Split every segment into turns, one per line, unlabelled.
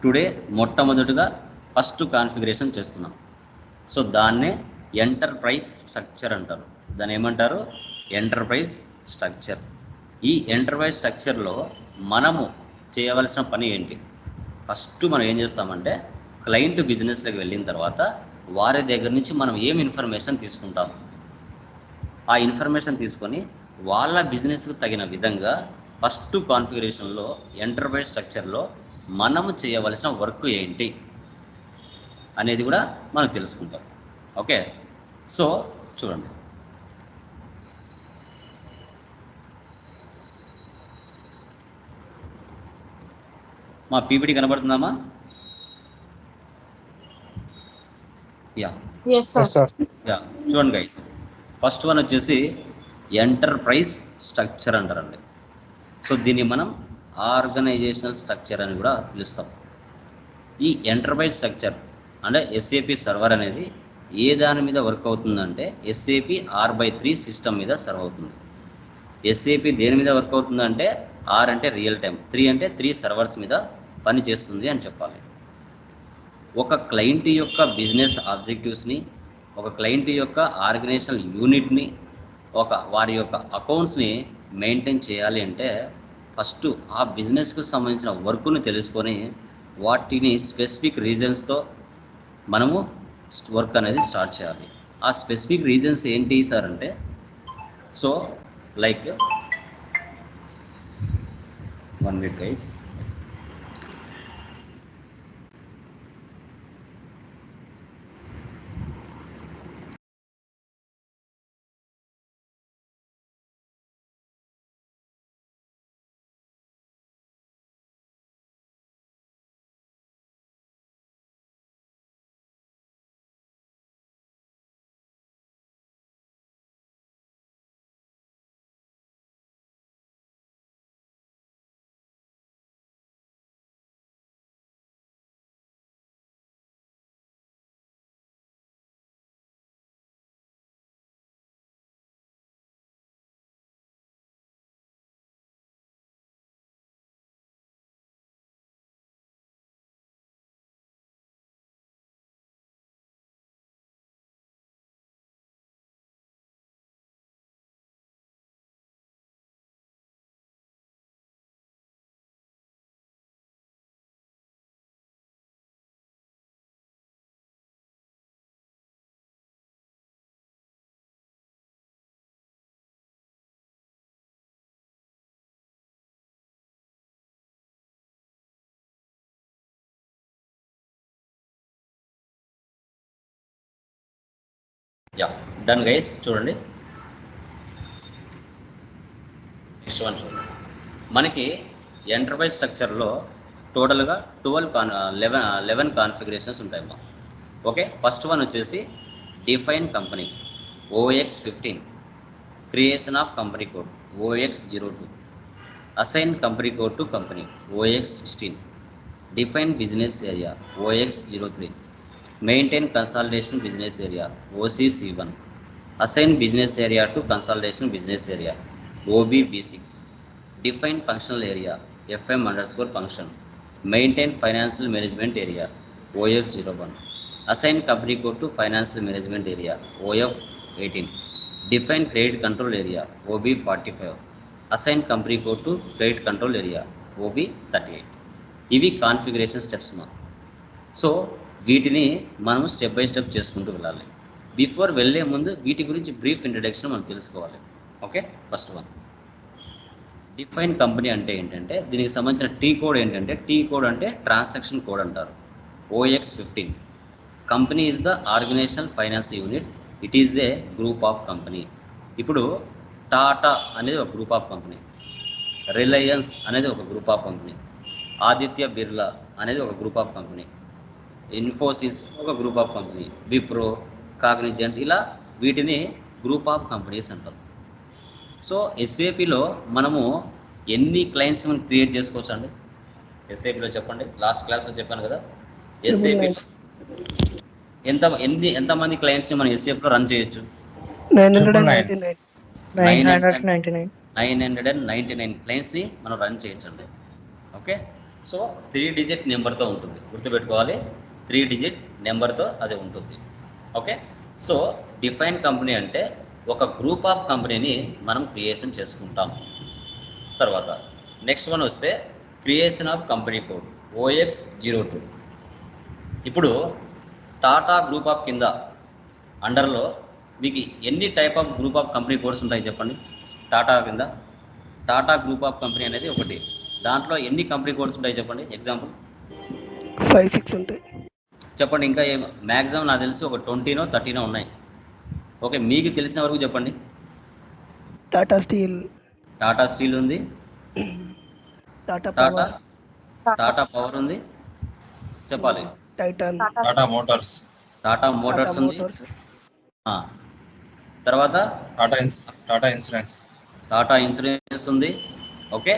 Today మొట్టమొదటిగా first configuration చేస్తున్నాం. So దాన్నే ఎంటర్ప్రైజ్ స్ట్రక్చర్ అంటారు. దాన్ని ఏమంటారు? Enterprise structure. ఈ ఎంటర్ప్రైజ్ స్ట్రక్చర్లో మనము చేయవలసిన పని ఏంటి? ఫస్ట్ మనం ఏం చేస్తామంటే క్లయింట్ బిజినెస్లోకి వెళ్ళిన తర్వాత వారి దగ్గర నుంచి మనం ఏం ఇన్ఫర్మేషన్ తీసుకుంటాం, ఆ ఇన్ఫర్మేషన్ తీసుకొని వాళ్ళ బిజినెస్కు తగిన విధంగా ఫస్ట్ కాన్ఫిగరేషన్లో ఎంటర్ప్రైజ్ స్ట్రక్చర్లో మనము చేయవలసిన వర్క్ ఏంటి అనేది కూడా మనం తెలుసుకుంటాం. ఓకే, సో చూడండి. మా పీపీటీ కనబడుతుందామా? Yeah
Yes, sir.
Yes, sir.
Yeah చూడండి గైస్, ఫస్ట్ వన్ వచ్చేసి ఎంటర్ప్రైజ్ స్ట్రక్చర్ అంటారండి. సో దీన్ని మనం ఆర్గనైజేషనల్ స్ట్రక్చర్ అని కూడా పిలుస్తాం. ఈ ఎంటర్ప్రైజ్ స్ట్రక్చర్ అంటే ఎస్ఏపి సర్వర్ అనేది ఏ దాని మీద వర్క్ అవుతుందంటే ఎస్ఏపి R/3 సిస్టమ్ మీద సర్వ్ అవుతుంది. ఎస్ఏపి దేని మీద వర్క్ అవుతుందంటే ఆర్ అంటే రియల్ టైం, 3 అంటే 3 సర్వర్స్ మీద పని చేస్తుంది అని చెప్పాలి. ఒక క్లయింట్ యొక్క బిజినెస్ ఆబ్జెక్టివ్స్ని, ఒక క్లయింట్ యొక్క ఆర్గనైజేషనల్ యూనిట్ని, వారి యొక్క అకౌంట్స్ని మెయింటైన్ చేయాలి అంటే ఫస్ట్ ఆ బిజినెస్కి సంబంధించిన వర్క్ను తెలుసుకొని వాటిని స్పెసిఫిక్ రీజన్స్తో మనము వర్క్ అనేది స్టార్ట్ చేయాలి. ఆ స్పెసిఫిక్ రీజన్స్ ఏంటి సార్ అంటే, so like 1 minute guys. Yeah done guys. చూడండి నెక్స్ట్ వన్ చూడండి. మనకి ఎంటర్ప్రైజ్ స్ట్రక్చర్లో టోటల్గా 11 కాన్ఫిగరేషన్స్ ఉంటాయమ్మా. ఓకే, ఫస్ట్ వన్ వచ్చేసి define company OX15, creation of company code OX02, assign company code to company OX16, define business area OX03, maintain consolidation business area OCC1, assign business area to consolidation business area OBB6, define functional area FM_function, maintain financial management area OF01, assign company code to financial management area OF18, define credit control area OB45, assign company code to credit control area OB38. ఇవి configuration steps మా. So వీటిని మనం step by step చేసుకుంటూ వెళ్ళాలి. Before వెళ్ళే ముందు వీటి గురించి బ్రీఫ్ ఇంట్రడక్షన్ మనం తెలుసుకోవాలి. Okay, first one define company అంటే ఏంటంటే దీనికి సంబంధించిన టీ కోడ్ ఏంటంటే, టీ కోడ్ అంటే ట్రాన్సాక్షన్ కోడ్ అంటారు. OX15, company is the organizational finance unit, it is a group of company. ఇప్పుడు టాటా అనేది ఒక గ్రూప్ ఆఫ్ కంపెనీ, రిలయన్స్ అనేది ఒక group of company, Aditya Birla అనేది ఒక గ్రూప్ ఆఫ్ కంపెనీ, ఇన్ఫోసిస్ ఒక group of company, Wipro, Cognizant, ఇలా వీటిని గ్రూప్ ఆఫ్ కంపెనీస్ అంటారు. సో ఎస్ఏపిలో మనము ఎన్ని క్లయింట్స్ మనం క్రియేట్ చేసుకోవచ్చు అండి? ఎస్ఏపిలో చెప్పండి. లాస్ట్ క్లాస్లో చెప్పాను కదా, ఎస్ఏపిలో ఎంతమంది క్లయింట్స్ని మనం ఎస్ఏపిలో రన్ చేయొచ్చు?
999.
999 క్లయింట్స్ని మనం రన్ చేయొచ్చండి. ఓకే, సో 3 డిజిట్ నెంబర్తో ఉంటుంది, గుర్తుపెట్టుకోవాలి. 3 డిజిట్ నెంబర్తో అది ఉంటుంది. ఓకే. సో డిఫైన్ కంపెనీ అంటే ఒక గ్రూప్ ఆఫ్ కంపెనీని మనం క్రియేషన్ చేసుకుంటాం. తర్వాత నెక్స్ట్ వన్ వస్తే creation of company code OX02. ఇప్పుడు టాటా గ్రూప్ ఆఫ్ కింద అండర్లో మీకు ఎన్ని type of group of company codes ఉంటాయి చెప్పండి. టాటా కింద టాటా గ్రూప్ ఆఫ్ కంపెనీ అనేది ఒకటి, దాంట్లో ఎన్ని కంపెనీ కోడ్స్ ఉంటాయి చెప్పండి. ఎగ్జాంపుల్
5-6 ఉంటాయి
చెప్పండి. ఇంకా ఏం మ్యాక్సిమం నాకు తెలిసి ఒక 20నో 30నో ఉన్నాయి. ఓకే, మీకు తెలిసిన వరకు చెప్పండి.
టాటా స్టీల్,
టాటా స్టీల్ ఉంది,
టాటా
టాటా
పవర్,
టాటా పవర్ ఉంది, చెప్పాలి.
Titan,
Tata Motors,
Tata
Tata
Motors ఉంది.
మోటార్స్,
తర్వాత
టాటా ఇన్సూరెన్స్,
టాటా ఇన్సూరెన్స్ ఉంది. Okay,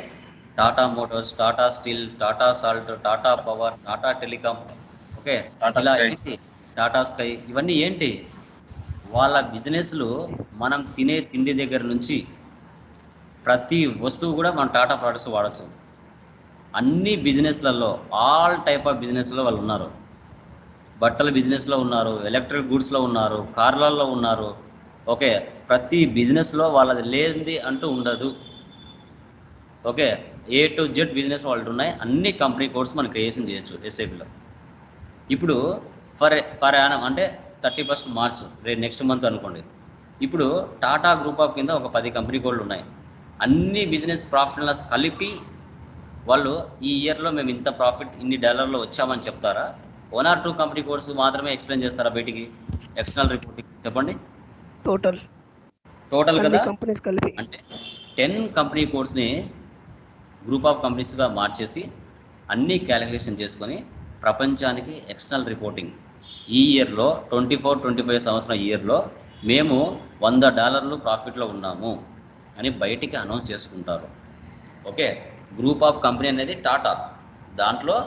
Tata Motors, Tata steel, Tata salt, Tata power, Tata telecom. Okay,
Tata
ఇలా
స్కై.
ఏంటి టాటా స్కై, ఇవన్నీ ఏంటి వాళ్ళ బిజినెస్లు. మనం తినే తిండి దగ్గర నుంచి ప్రతి వస్తువు కూడా మనం టాటా ప్రోడక్ట్స్ వాడచ్చు. అన్ని బిజినెస్లలో ఆల్ టైప్ ఆఫ్ బిజినెస్లో వాళ్ళు ఉన్నారు. బట్టల బిజినెస్లో ఉన్నారు, ఎలక్ట్రిక్ గూడ్స్లో ఉన్నారు, కార్లలో ఉన్నారు. ఓకే, ప్రతి బిజినెస్లో వాళ్ళది లేనిది అంటూ ఉండదు. Okay, A to Z business వాళ్ళు ఉన్నాయి. అన్ని కంపెనీ కోడ్స్ మనం క్రియేషన్ చేయొచ్చు ఎస్ఐపిలో. ఇప్పుడు ఫర్ యానం అంటే 31st మార్చ్ రేపు నెక్స్ట్ మంత్ అనుకోండి. ఇప్పుడు టాటా గ్రూప్ ఆఫ్ కింద ఒక 10 కంపెనీ కోడ్లు ఉన్నాయి. అన్ని బిజినెస్ ప్రాఫిట్ అండ్ లాస్ కలిపి వాళ్ళు ఈ ఇయర్లో మేము ఇంత ప్రాఫిట్ ఇన్ని డాలర్లో వచ్చామని చెప్తారా? 1 or 2 కంపెనీ కోడ్స్ మాత్రమే ఎక్స్ప్లెయిన్ చేస్తారా బయటికి ఎక్స్టర్నల్ రిపోర్టింగ్? చెప్పండి. టోటల్ కదా,
కంపెనీస్ కలిపి
అంటే 10 కంపెనీ కోడ్స్ని గ్రూప్ ఆఫ్ కంపెనీస్గా మార్చేసి అన్నీ క్యాలిక్యులేషన్ చేసుకొని ప్రపంచానికి ఎక్స్టర్నల్ రిపోర్టింగ్ ఈ ఇయర్లో 24-25 సంవత్సరం ఇయర్లో మేము $100 ప్రాఫిట్లో ఉన్నాము అని బయటికి అనౌన్స్ చేసుకుంటారు. ఓకే, గ్రూప్ ఆఫ్ కంపెనీ అనేది టాటా. దాంట్లో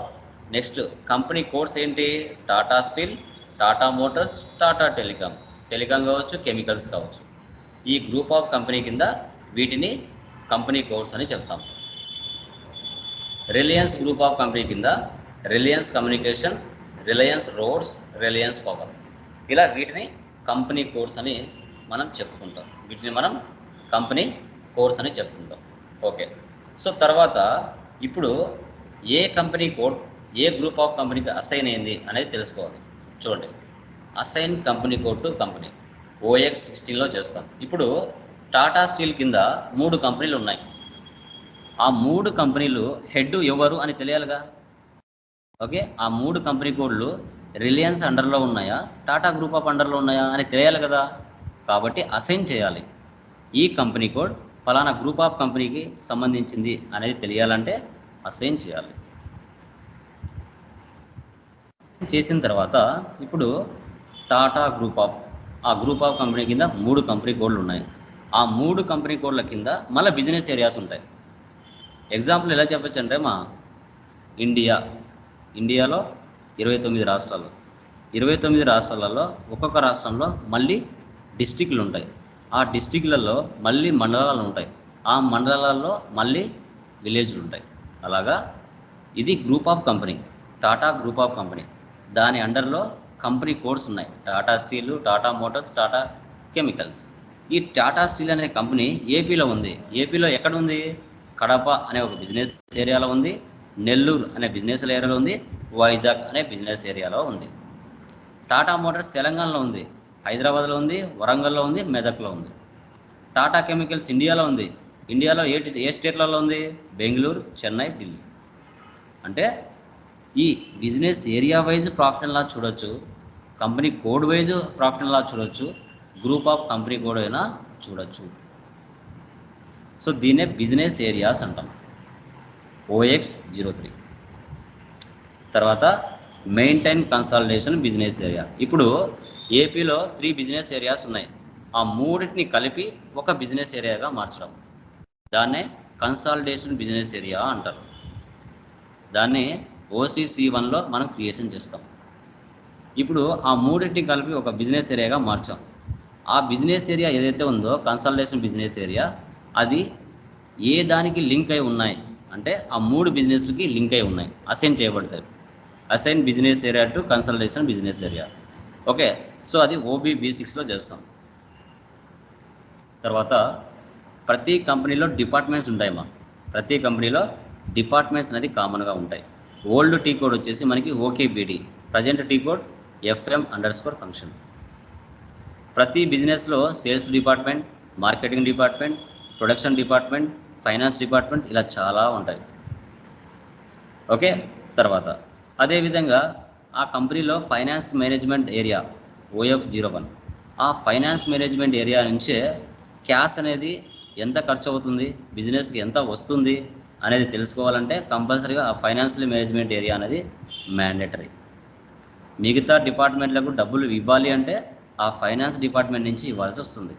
నెక్స్ట్ కంపెనీ కోడ్స్ ఏంటి? Tata steel, Tata Motors, Tata telecom కావచ్చు, కెమికల్స్ కావచ్చు. ఈ గ్రూప్ ఆఫ్ కంపెనీ కింద వీటిని కంపెనీ కోడ్స్ అని చెప్తాం. రిలయన్స్ గ్రూప్ ఆఫ్ కంపెనీ కింద Reliance communication, Reliance roads, Reliance power, ఇలా వీటిని కంపెనీ కోడ్స్ అని మనం చెప్పుకుంటాం. వీటిని మనం కంపెనీ కోడ్స్ అని చెప్పుకుంటాం. ఓకే, సో తర్వాత ఇప్పుడు ఏ కంపెనీ కోడ్ ఏ గ్రూప్ ఆఫ్ కంపెనీకి అసైన్ అయింది అనేది తెలుసుకోవాలి. చూడండి, assign company code to company OX16లో చేస్తాం. ఇప్పుడు టాటా స్టీల్ కింద 3 కంపెనీలు ఉన్నాయి. ఆ 3 కంపెనీలు హెడ్ ఎవరు అని తెలియాలిగా. ఓకే, ఆ 3 కంపెనీ కోడ్లు రిలయన్స్ అండర్లో ఉన్నాయా, టాటా గ్రూప్ ఆఫ్ అండర్లో ఉన్నాయా అని తెలియాలి కదా. కాబట్టి అసైన్ చేయాలి. ఈ కంపెనీ కోడ్ ఫలానా గ్రూప్ ఆఫ్ కంపెనీకి సంబంధించింది అనేది తెలియాలంటే అసైన్ చేయాలి. చేసిన తర్వాత ఇప్పుడు టాటా గ్రూప్ ఆఫ్, ఆ గ్రూప్ ఆఫ్ కంపెనీ కింద 3 కంపెనీ కోడ్లు ఉన్నాయి. ఆ 3 కంపెనీ కోడ్ల కింద మళ్ళీ బిజినెస్ ఏరియాస్ ఉంటాయి. ఎగ్జాంపుల్ ఎలా చెప్పచ్చు అంటే ఇండియాలో 29 రాష్ట్రాలు, 29 రాష్ట్రాలలో ఒక్కొక్క రాష్ట్రంలో మళ్ళీ డిస్టిక్లు ఉంటాయి. ఆ డిస్టిక్లలో మళ్ళీ మండలాలు ఉంటాయి. ఆ మండలాల్లో మళ్ళీ విలేజ్లు ఉంటాయి. అలాగా ఇది group of company, Tata group of company. దాని అండర్లో కంపెనీ కోడ్స్ ఉన్నాయి. Tata steel, Tata Motors, Tata chemicals. ఈ టాటా స్టీల్ అనే కంపెనీ ఏపీలో ఉంది. ఏపీలో ఎక్కడ ఉంది? కడప అనే ఒక బిజినెస్ ఏరియాలో ఉంది, నెల్లూరు అనే బిజినెస్ ఏరియాలో ఉంది, వైజాగ్ అనే బిజినెస్ ఏరియాలో ఉంది. టాటా మోటార్స్ తెలంగాణలో ఉంది, హైదరాబాద్లో ఉంది, వరంగల్లో ఉంది, మెదక్లో ఉంది. టాటా కెమికల్స్ ఇండియాలో ఉంది. ఇండియాలో ఏ స్టేట్లలో ఉంది? బెంగళూరు, చెన్నై, ఢిల్లీ. అంటే ఈ business area wise profit and loss చూడొచ్చు, company code wise profit and loss చూడొచ్చు, గ్రూప్ ఆఫ్ కంపెనీ కోడ్ అయినా చూడొచ్చు. సో దీన్నే బిజినెస్ ఏరియాస్ అంటాం, OX03. తర్వాత మెయింటైన్ కన్సాలిడేషన్ బిజినెస్ ఏరియా. ఇప్పుడు ఏపీలో 3 బిజినెస్ ఏరియాస్ ఉన్నాయి. ఆ 3టిని కలిపి ఒక బిజినెస్ ఏరియాగా మార్చడం, దాన్నే కన్సాలిడేషన్ బిజినెస్ ఏరియా అంటారు. దాన్ని OC1లో మనం క్రియేషన్ చేస్తాం. ఇప్పుడు ఆ 3టిని కలిపి ఒక బిజినెస్ ఏరియాగా మార్చాం. ఆ బిజినెస్ ఏరియా ఏదైతే ఉందో కన్సాలిడేషన్ బిజినెస్ ఏరియా, అది ఏ దానికి లింక్ అయి ఉన్నాయి అంటే ఆ 3 బిజినెస్లకి లింక్ అయి ఉన్నాయి, అసైన్ చేయబడతాయి. Assign business area to consultation business area. Okay, so అది OBB6లో చేస్తాం. తర్వాత ప్రతి కంపెనీలో డిపార్ట్మెంట్స్ ఉంటాయమ్మా. ప్రతి కంపెనీలో డిపార్ట్మెంట్స్ అనేది కామన్గా ఉంటాయి. ఓల్డ్ టీ కోడ్ వచ్చేసి మనకి OKBD, ప్రజెంట్ టీ కోడ్ FM_ఫంక్షన్. ప్రతి బిజినెస్లో sales department, marketing department, production department, finance department ఇలా చాలా ఉంటాయి. ఓకే, తర్వాత అదేవిధంగా ఆ కంపెనీలో ఫైనాన్స్ మేనేజ్మెంట్ ఏరియా OF01, ఆ ఫైనాన్స్ మేనేజ్మెంట్ ఏరియా నుంచే క్యాష్ అనేది ఎంత ఖర్చు అవుతుంది, బిజినెస్కి ఎంత వస్తుంది అనేది తెలుసుకోవాలంటే కంపల్సరీగా ఆ ఫైనాన్షియల్ మేనేజ్మెంట్ ఏరియా అనేది మ్యాండేటరీ. మిగతా డిపార్ట్మెంట్లకు డబ్బులు ఇవ్వాలి అంటే ఆ ఫైనాన్స్ డిపార్ట్మెంట్ నుంచి ఇవ్వాల్సి వస్తుంది.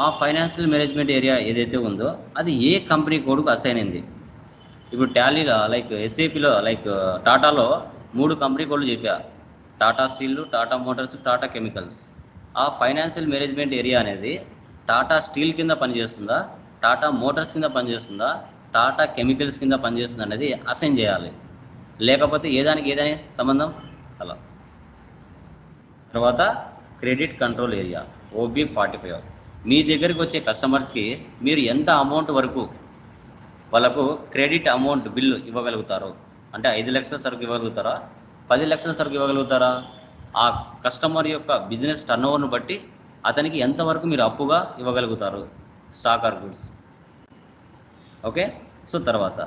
ఆ ఫైనాన్షియల్ మేనేజ్మెంట్ ఏరియా ఏదైతే ఉందో అది ఏ కంపెనీ కోడ్కు అసైన్ అయింది. ఇప్పుడు టాలీలో లైక్ SAPలో లైక్ టాటాలో 3 కంపెనీ కోడ్లు చెప్పా, Tata steel, Tata Motors, Tata chemicals. ఆ ఫైనాన్షియల్ మేనేజ్మెంట్ ఏరియా అనేది టాటా స్టీల్ కింద పనిచేస్తుందా, టాటా మోటార్స్ కింద పనిచేస్తుందా, టాటా కెమికల్స్ కింద పనిచేస్తుంది అనేది అసైన్ చేయాలి. లేకపోతే ఏదానికి ఏదైనా సంబంధం అలా. తర్వాత క్రెడిట్ కంట్రోల్ ఏరియా OB45. మీ దగ్గరికి వచ్చే కస్టమర్స్కి మీరు ఎంత అమౌంట్ వరకు వాళ్ళకు క్రెడిట్ అమౌంట్ బిల్లు ఇవ్వగలుగుతారు. అంటే 5 లక్షల సరుకు ఇవ్వగలుగుతారా, 10 లక్షల సరుకు ఇవ్వగలుగుతారా, ఆ కస్టమర్ యొక్క బిజినెస్ టర్నోవర్ను బట్టి అతనికి ఎంతవరకు మీరు అప్పుగా ఇవ్వగలుగుతారు, stock or goods. Okay, so తర్వాత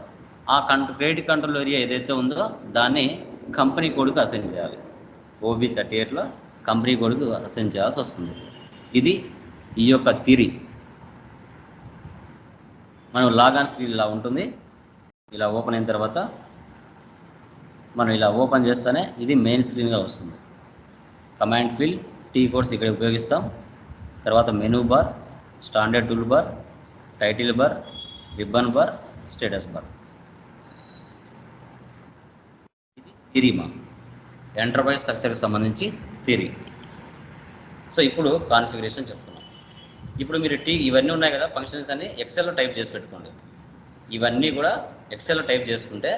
ఆ క్రెడిట్ కంట్రోల్ ఏరియా ఏదైతే ఉందో దాన్ని కంపెనీ కోడ్కు అసైన్ చేయాలి. OB38లో కంపెనీ కోడ్కు అసైన్ చేయాల్సి వస్తుంది. ఇది ఈ యొక్క థియరీ. మనం లాగాన్ స్క్రీన్ ఇలా ఉంటుంది. ఇలా ఓపెన్ అయిన తర్వాత మనం ఇలా ఓపెన్ చేస్తేనే ఇది మెయిన్ స్క్రీన్గా వస్తుంది. కమాండ్ ఫీల్డ్, టీ కోడ్స్ ఇక్కడ ఉపయోగిస్తాం. తర్వాత menu bar, standard tool bar, title bar, ribbon bar, status bar. ఇది థిరీమా ఎంటర్ప్రైజ్ స్ట్రక్చర్కి సంబంధించి థిరీ. సో ఇప్పుడు కాన్ఫిగరేషన్ చెప్తున్నాం. ఇప్పుడు మీరు ఇవన్నీ ఉన్నాయి కదా ఫంక్షన్స్ అన్ని ఎక్సెల్లో టైప్ చేసి పెట్టుకోండి. ఇవన్నీ కూడా ఎక్సెల్లో టైప్ చేసుకుంటే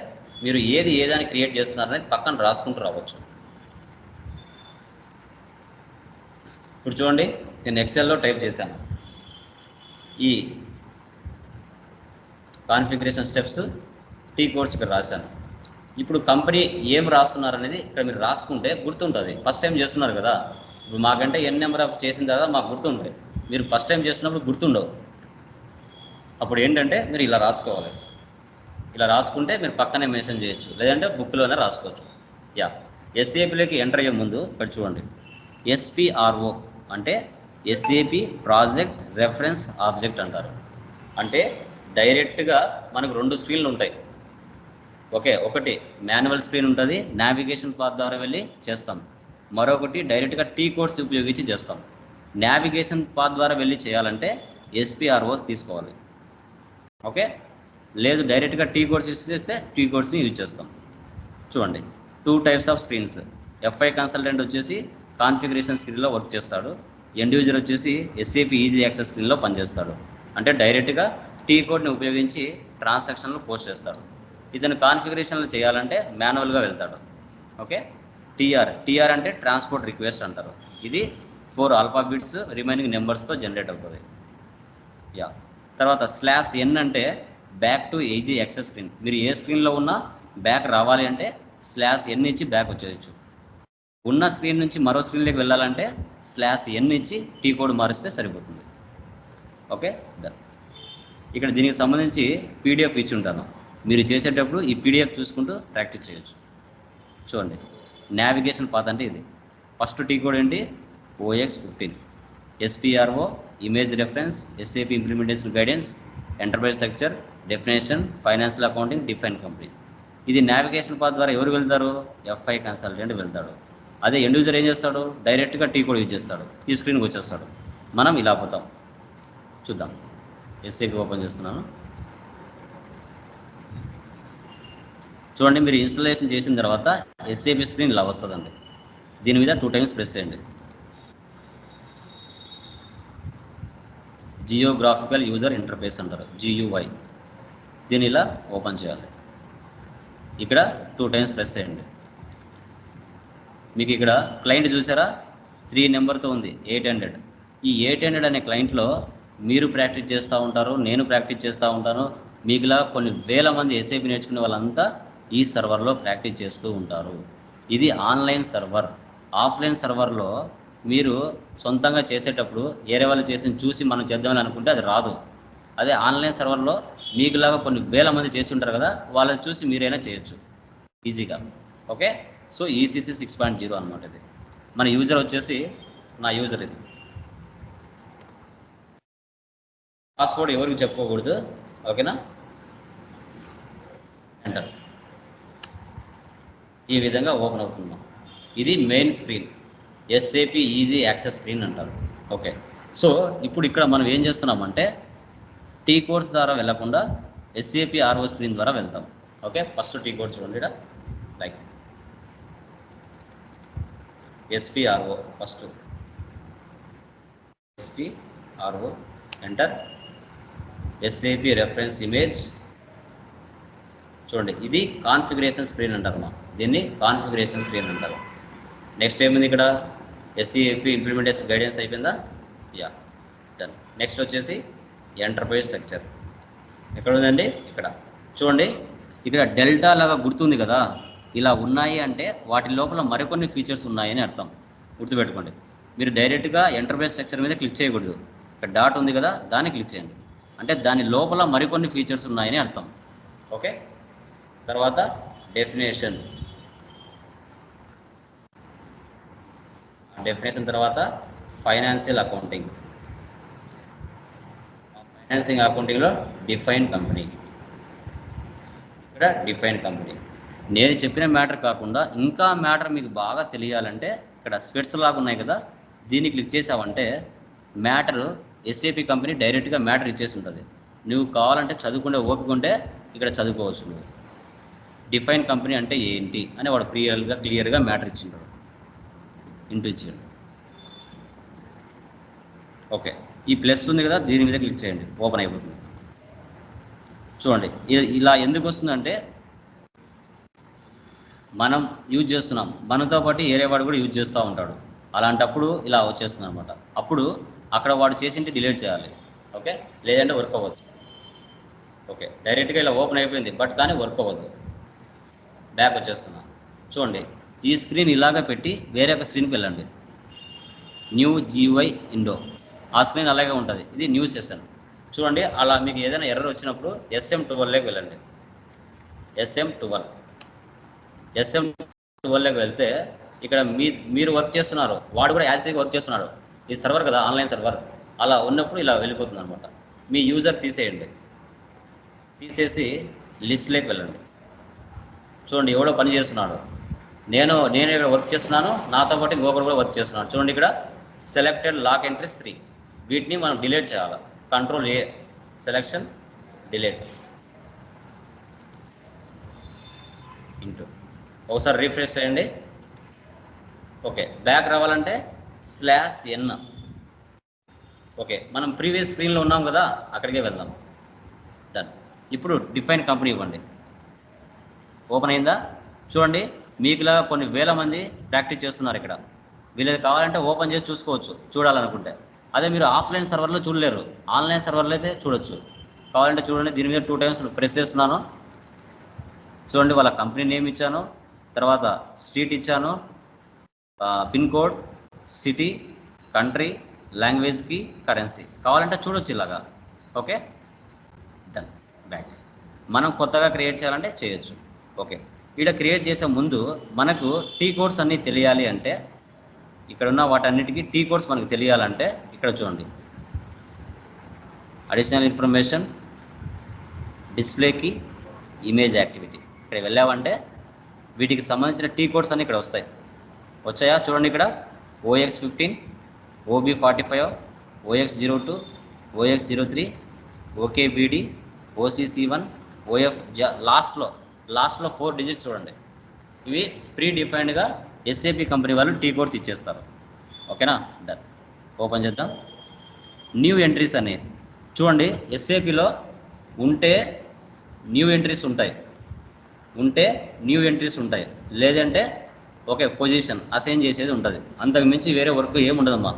మీరు ఏదాన్ని క్రియేట్ చేస్తున్నారనేది పక్కన రాసుకుంటూ రావచ్చు. ఇప్పుడు చూడండి, నేను ఎక్సెల్లో టైప్ చేశాను ఈ కాన్ఫిగరేషన్ స్టెప్స్, టీ కోడ్స్ ఇక్కడ రాశాను. ఇప్పుడు కంపెనీ ఏం రాస్తున్నారనేది ఇక్కడ మీరు రాసుకుంటే గుర్తుంటుంది. ఫస్ట్ టైం చేస్తున్నారు కదా, ఇప్పుడు మాకంటే ఎన్ నెంబర్ ఆఫ్ చేసిన తర్వాత మాకు గుర్తుంటాయి. మీరు ఫస్ట్ టైం చేస్తున్నప్పుడు గుర్తుండవు. అప్పుడు ఏంటంటే మీరు ఇలా రాసుకోవాలి. ఇలా రాసుకుంటే మీరు పక్కనే మెన్షన్ చేయొచ్చు, లేదంటే బుక్లోనే రాసుకోవచ్చు. యా, SAPలోకి ఎంటర్ అయ్యే ముందు ఇక్కడ చూడండి, SPRO అంటే SAP ప్రాజెక్ట్ రెఫరెన్స్ ఆబ్జెక్ట్ అంటారు. అంటే డైరెక్ట్గా మనకు 2 స్క్రీన్లు ఉంటాయి. ఓకే, ఒకటి మాన్యువల్ స్క్రీన్ ఉంటుంది, నావిగేషన్ పాత్ ద్వారా వెళ్ళి చేస్తాం. మరొకటి డైరెక్ట్గా టీ కోడ్స్ ఉపయోగించి చేస్తాం. నావిగేషన్ పాత్ ద్వారా వెళ్ళి చేయాలంటే SPRO తీసుకోవాలి. ఓకే, లేదు డైరెక్ట్గా టీ కోడ్స్ యూజ్ చేస్తే టీ కోడ్స్ని యూజ్ చేస్తాం. చూడండి, 2 types of screens. FI consultant వచ్చేసి కాన్ఫిగరేషన్ స్క్రీన్లో వర్క్ చేస్తాడు. ఎండ్ యూజర్ వచ్చేసి SAP ఈజీ యాక్సెస్ స్క్రీన్లో పనిచేస్తాడు. అంటే డైరెక్ట్గా టీ కోడ్ని ఉపయోగించి ట్రాన్సాక్షన్లు పోస్ట్ చేస్తాడు. ఇతను కాన్ఫిగరేషన్లు చేయాలంటే మాన్యువల్గా వెళ్తాడు. ఓకే, TR అంటే ట్రాన్స్పోర్ట్ రిక్వెస్ట్ అంటారు. ఇది 4 ఆల్ఫాబెట్స్ రిమైనింగ్ నెంబర్స్తో జనరేట్ అవుతుంది. యా, తర్వాత /n అంటే back to easy access screen. మీరు ఏ స్క్రీన్లో ఉన్నా బ్యాక్ రావాలి అంటే /n ఇచ్చి బ్యాక్ వచ్చేయచ్చు. ఉన్న స్క్రీన్ నుంచి మరో స్క్రీన్లోకి వెళ్ళాలంటే /n ఇచ్చి టీ కోడ్ మారిస్తే సరిపోతుంది. ఓకే, ఇక్కడ దీనికి సంబంధించి PDF ఇచ్చి ఉంటాను. మీరు చేసేటప్పుడు ఈ PDF చూసుకుంటూ ప్రాక్టీస్ చేయొచ్చు. చూడండి, నావిగేషన్ పాత్ అంటే ఇది. ఫస్ట్ టీ కోడ్ ఏంటి, OX15. SPRO image reference, SAP implementation guidance, enterprise structure, definition, financial accounting, define company. ఇది నావిగేషన్ పాత్ ద్వారా ఎవరు వెళ్తారు, FI కన్సల్టెంట్ వెళ్తాడు. అదే ఎండ్ యూజర్ ఏం చేస్తాడు, డైరెక్ట్గా టీ కోడ్ యూజ్ చేస్తాడు, ఈ స్క్రీన్కి వచ్చేస్తాడు. మనం ఇలా పోతాం. చూద్దాం, SAP ఓపెన్ చేస్తున్నాను. చూడండి, మీరు ఇన్స్టాలేషన్ చేసిన తర్వాత SAP స్క్రీన్ ఇలా వస్తుందండి. దీని మీద 2 టైమ్స్ ప్రెస్ చేయండి. జియోగ్రాఫికల్ యూజర్ ఇంటర్ఫేస్ అంటారు, GUI. దీన్ని ఇలా ఓపెన్ చేయాలి. ఇక్కడ 2 టైమ్స్ ప్రెస్ చేయండి. మీకు ఇక్కడ క్లయింట్ చూసారా, 3 నెంబర్తో ఉంది 800. ఈ 800 అనే క్లయింట్లో మీరు ప్రాక్టీస్ చేస్తూ ఉంటారు, నేను ప్రాక్టీస్ చేస్తూ ఉంటాను. మీకులా కొన్ని వేల మంది SAP నేర్చుకునే వాళ్ళంతా ఈ సర్వర్లో ప్రాక్టీస్ చేస్తూ ఉంటారు. ఇది ఆన్లైన్ సర్వర్. ఆఫ్లైన్ సర్వర్లో మీరు సొంతంగా చేసేటప్పుడు వేరే వాళ్ళు చేసి చూసి మనం చేద్దామని అనుకుంటే అది రాదు. అదే ఆన్లైన్ సర్వర్లో మీకులాగా కొన్ని వేల మంది చేసి ఉంటారు కదా, వాళ్ళని చూసి మీరైనా చేయొచ్చు ఈజీగా. ఓకే, సో ECC 6.0 అనమాట ఇది. మన యూజర్ వచ్చేసి నా యూజర్ ఇది. పాస్వర్డ్ ఎవరికి చెప్పుకోకూడదు, ఓకేనా. ఎంటర్. ఈ విధంగా ఓపెన్ అవుతున్నాం. ఇది main screen, SAP easy access screen అంటారు. ఓకే, సో ఇప్పుడు ఇక్కడ మనం ఏం చేస్తున్నామంటే T కోడ్స్ ద్వారా వెళ్ళకుండా SAP RO స్క్రీన్ ద్వారా వెళ్తాం. ఓకే, ఫస్ట్ T కోడ్ చూడండి ఇక్కడ, like SPRO first, SPRO enter. SAP reference image చూడండి, ఇది కాన్ఫిగరేషన్ స్క్రీన్ అంటారు. దీన్ని కాన్ఫిగరేషన్ స్క్రీన్ అంటారు. నెక్స్ట్ ఏముంది ఇక్కడ, SAP ఇంప్లిమెంటేషన్ గైడెన్స్ అయిపోయిందా, యా డన్. నెక్స్ట్ వచ్చేసి ఎంటర్ప్రైజ్ స్ట్రక్చర్ ఎక్కడ ఉందండి, ఇక్కడ చూడండి. ఇక్కడ డెల్టా లాగా గుర్తుంది కదా, ఇలా ఉన్నాయి అంటే వాటి లోపల మరికొన్ని ఫీచర్స్ ఉన్నాయని అర్థం, గుర్తుపెట్టుకోండి. మీరు డైరెక్ట్గా ఎంటర్ప్రైజ్ స్ట్రక్చర్ మీద క్లిక్ చేయకూడదు. ఇక్కడ డాట్ ఉంది కదా, దాన్ని క్లిక్ చేయండి, అంటే దాని లోపల మరికొన్ని ఫీచర్స్ ఉన్నాయని అర్థం. ఓకే, తర్వాత డెఫినేషన్, తర్వాత ఫైనాన్షియల్ అకౌంటింగ్. అకౌంటింగ్లో డిఫైన్ కంపెనీ, ఇక్కడ డిఫైన్ కంపెనీ. నేను చెప్పిన మ్యాటర్ కాకుండా ఇంకా మ్యాటర్ మీకు బాగా తెలియాలంటే ఇక్కడ స్పెట్స్ లాగా ఉన్నాయి కదా, దీన్ని క్లిక్ చేసావంటే మ్యాటర్ SAP కంపెనీ డైరెక్ట్గా మ్యాటర్ ఇచ్చేసి ఉంటుంది. నువ్వు కావాలంటే చదువుకుంటే ఓపిక ఉంటే ఇక్కడ చదువుకోవచ్చు. నువ్వు డిఫైన్ కంపెనీ అంటే ఏంటి అని వాడు క్లియర్గా మ్యాటర్ ఇచ్చింటాడు, ఇంటూ ఇచ్చాడు. ఓకే, ఈ ప్లస్ ఉంది కదా, దీని మీద క్లిక్ చేయండి, ఓపెన్ అయిపోతుంది. చూడండి ఇలా ఎందుకు వస్తుందంటే మనం యూజ్ చేస్తున్నాం, మనతో పాటు వేరే వాడు కూడా యూజ్ చేస్తూ ఉంటాడు. అలాంటప్పుడు ఇలా వచ్చేస్తుంది అనమాట. అప్పుడు అక్కడ వాడు చేసింటే డిలీట్ చేయాలి. ఓకే, లేదంటే వర్క్ అవ్వద్దు. ఓకే, డైరెక్ట్గా ఇలా ఓపెన్ అయిపోయింది, బట్ కానీ వర్క్ అవ్వద్దు. బ్యాక్ వచ్చేస్తున్నా. చూడండి, ఈ స్క్రీన్ ఇలాగ పెట్టి వేరే ఒక స్క్రీన్కి వెళ్ళండి, న్యూ GUI విండో. ఆ స్క్రీన్ అలాగే ఉంటుంది. ఇది న్యూ సెషన్. చూడండి, అలా మీకు ఏదైనా ఎర్రర్ వచ్చినప్పుడు SM12లోకి వెళ్ళండి. SM12లోకి వెళ్తే ఇక్కడ మీరు వర్క్ చేస్తున్నారు, వాడు కూడా యాజిటీగా వర్క్ చేస్తున్నాడు. ఇది సర్వర్ కదా, ఆన్లైన్ సర్వర్. అలా ఉన్నప్పుడు ఇలా వెళ్ళిపోతుంది అనమాట. మీ యూజర్ తీసేయండి, తీసేసి లిస్ట్లోకి వెళ్ళండి. చూడండి, ఎవడో పని చేస్తున్నాడు, నేను ఇక్కడ వర్క్ చేస్తున్నాను, నాతో పాటు ఇంకొకరు కూడా వర్క్ చేస్తున్నాడు. చూడండి, ఇక్కడ సెలెక్టెడ్ లాక్ ఎంట్రీస్ 3, వీటిని మనం డిలీట్ చేయాలి. Ctrl A, selection, delete. Into ఒకసారి రిఫ్రెష్ చేయండి. ఓకే, బ్యాక్ రావాలంటే /N. ఓకే, మనం ప్రీవియస్ స్క్రీన్లో ఉన్నాం కదా, అక్కడికే వెళ్దాం. డన్. ఇప్పుడు డిఫైన్ కంపెనీ ఇవ్వండి. ఓపెన్ అయిందా? చూడండి, మీకులా కొన్ని వేల మంది ప్రాక్టీస్ చేస్తున్నారు ఇక్కడ. వీళ్ళది కావాలంటే ఓపెన్ చేసి చూసుకోవచ్చు, చూడాలనుకుంటే. అదే మీరు ఆఫ్లైన్ సర్వర్లో చూడలేరు, ఆన్లైన్ సర్వర్లో అయితే చూడొచ్చు. కావాలంటే చూడండి, దీని మీద 2 టైమ్స్ ప్రెస్ చేస్తున్నాను. చూడండి, వాళ్ళ కంపెనీ నేమ్ ఇచ్చాను, తర్వాత స్ట్రీట్ ఇచ్చాను, పిన్ కోడ్, సిటీ, కంట్రీ, లాంగ్వేజ్కి, కరెన్సీ. కావాలంటే చూడొచ్చు ఇలాగా. Okay, done. బ్యాక్. మనం కొత్తగా క్రియేట్ చేయాలంటే చేయొచ్చు. ఓకే, ఇక్కడ క్రియేట్ చేసే ముందు మనకు T కోడ్స్ అన్నీ తెలియాలి అంటే, ఇక్కడ ఉన్న వాటన్నిటికీ T కోడ్స్ మనకు తెలియాలంటే ఇక్కడ చూడండి, అడిషనల్ ఇన్ఫర్మేషన్, డిస్ప్లేకి, ఇమేజ్ యాక్టివిటీ. ఇక్కడ వెళ్ళామంటే వీటికి సంబంధించిన T కోడ్స్ అన్నీ ఇక్కడ వస్తాయి. వచ్చాయా? చూడండి, ఇక్కడ OX15, OB45, OX02, OX03, OKBD, OCC1, OF. లాస్ట్లో 4 డిజిట్స్ చూడండి. ఇవి ప్రీ డిఫైన్డ్గా SAP కంపెనీ వాళ్ళు T కోడ్స్ ఇచ్చేస్తారు. ఓకేనా? డన్. ఓపెన్ చేద్దాం. న్యూ ఎంట్రీస్ అని చూడండి, ఎస్ఏపిలో ఉంటే న్యూ ఎంట్రీస్ ఉంటాయి, లేదంటే ఓకే పొజిషన్ అసైన్ చేసేది ఉంటుంది. అంతకు మించి వేరే వర్క్ ఏమి ఉండదమ్మా.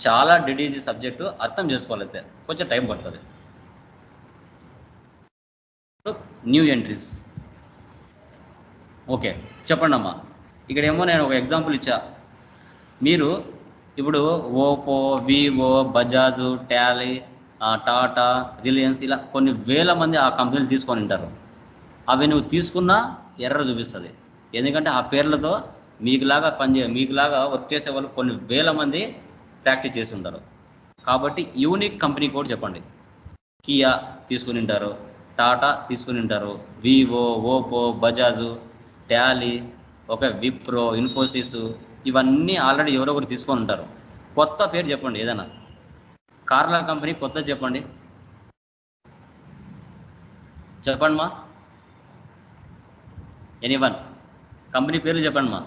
చాలా డిడీజీ సబ్జెక్టు, అర్థం చేసుకోవాలైతే కొంచెం టైం పడుతుంది. న్యూ ఎంట్రీస్ ఓకే చెప్పండి అమ్మా. ఇక్కడేమో నేను ఒక ఎగ్జాంపుల్ ఇచ్చా. మీరు ఇప్పుడు Oppo, Vivo, Bajaj, Tally, Tata, Reliance ఇలా కొన్ని వేల మంది ఆ కంపెనీలు తీసుకొని ఉంటారు. అవి నువ్వు తీసుకున్నా ఎర్రర్ చూపిస్తుంది. ఎందుకంటే ఆ పేర్లతో మీకులాగా వర్క్ చేసే వాళ్ళు కొన్ని వేల మంది ప్రాక్టీస్ చేసి ఉంటారు. కాబట్టి యూనిక్ కంపెనీ కోడ్ చెప్పండి. కియా తీసుకుని ఉంటారు, టాటా తీసుకుని ఉంటారు, Vivo, Oppo, Bajaj, Tally, Wipro, Infosys, ఇవన్నీ ఆల్రెడీ ఎవరో ఒకరు తీసుకొని ఉంటారు. కొత్త పేరు చెప్పండి ఏదైనా. కార్ల కంపెనీ కొత్తది చెప్పండి మా. ఎనీవన్ కంపెనీ పేర్లు చెప్పండి మా.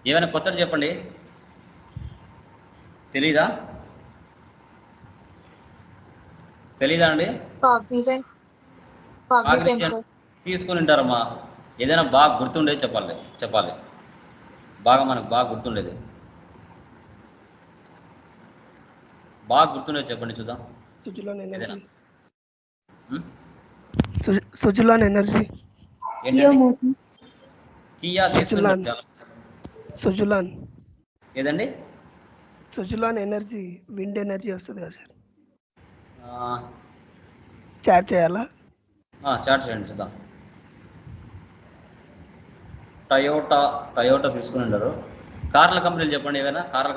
ఏమైనా కొత్తది చెప్పండి. తెలీదా అండి?
Cognizant sir.
తీసుకుని ఉంటారమ్మా. ఏదైనా బాగా గుర్తుండేది చెప్పాలి. మనకు బాగా గుర్తుండేది చెప్పండి చూద్దాం.
సుజలాన్
ఏదైనా
ఎనర్జీ. సుజలాన్ ఎనర్జీ.
ఏంటండి? కియా తీసుకుని
సుజలాన్
ఏదండి?
సుజలాన్ ఎనర్జీ, విండ్ ఎనర్జీ వస్తుంది కదా సార్. చాట్ చేయాలా?
చాట్ చేయండి చూద్దాం. టయోటా తీసుకుని ఉంటారు. కార్ల కంపెనీలు చెప్పండి. ఏదైనా కార్ల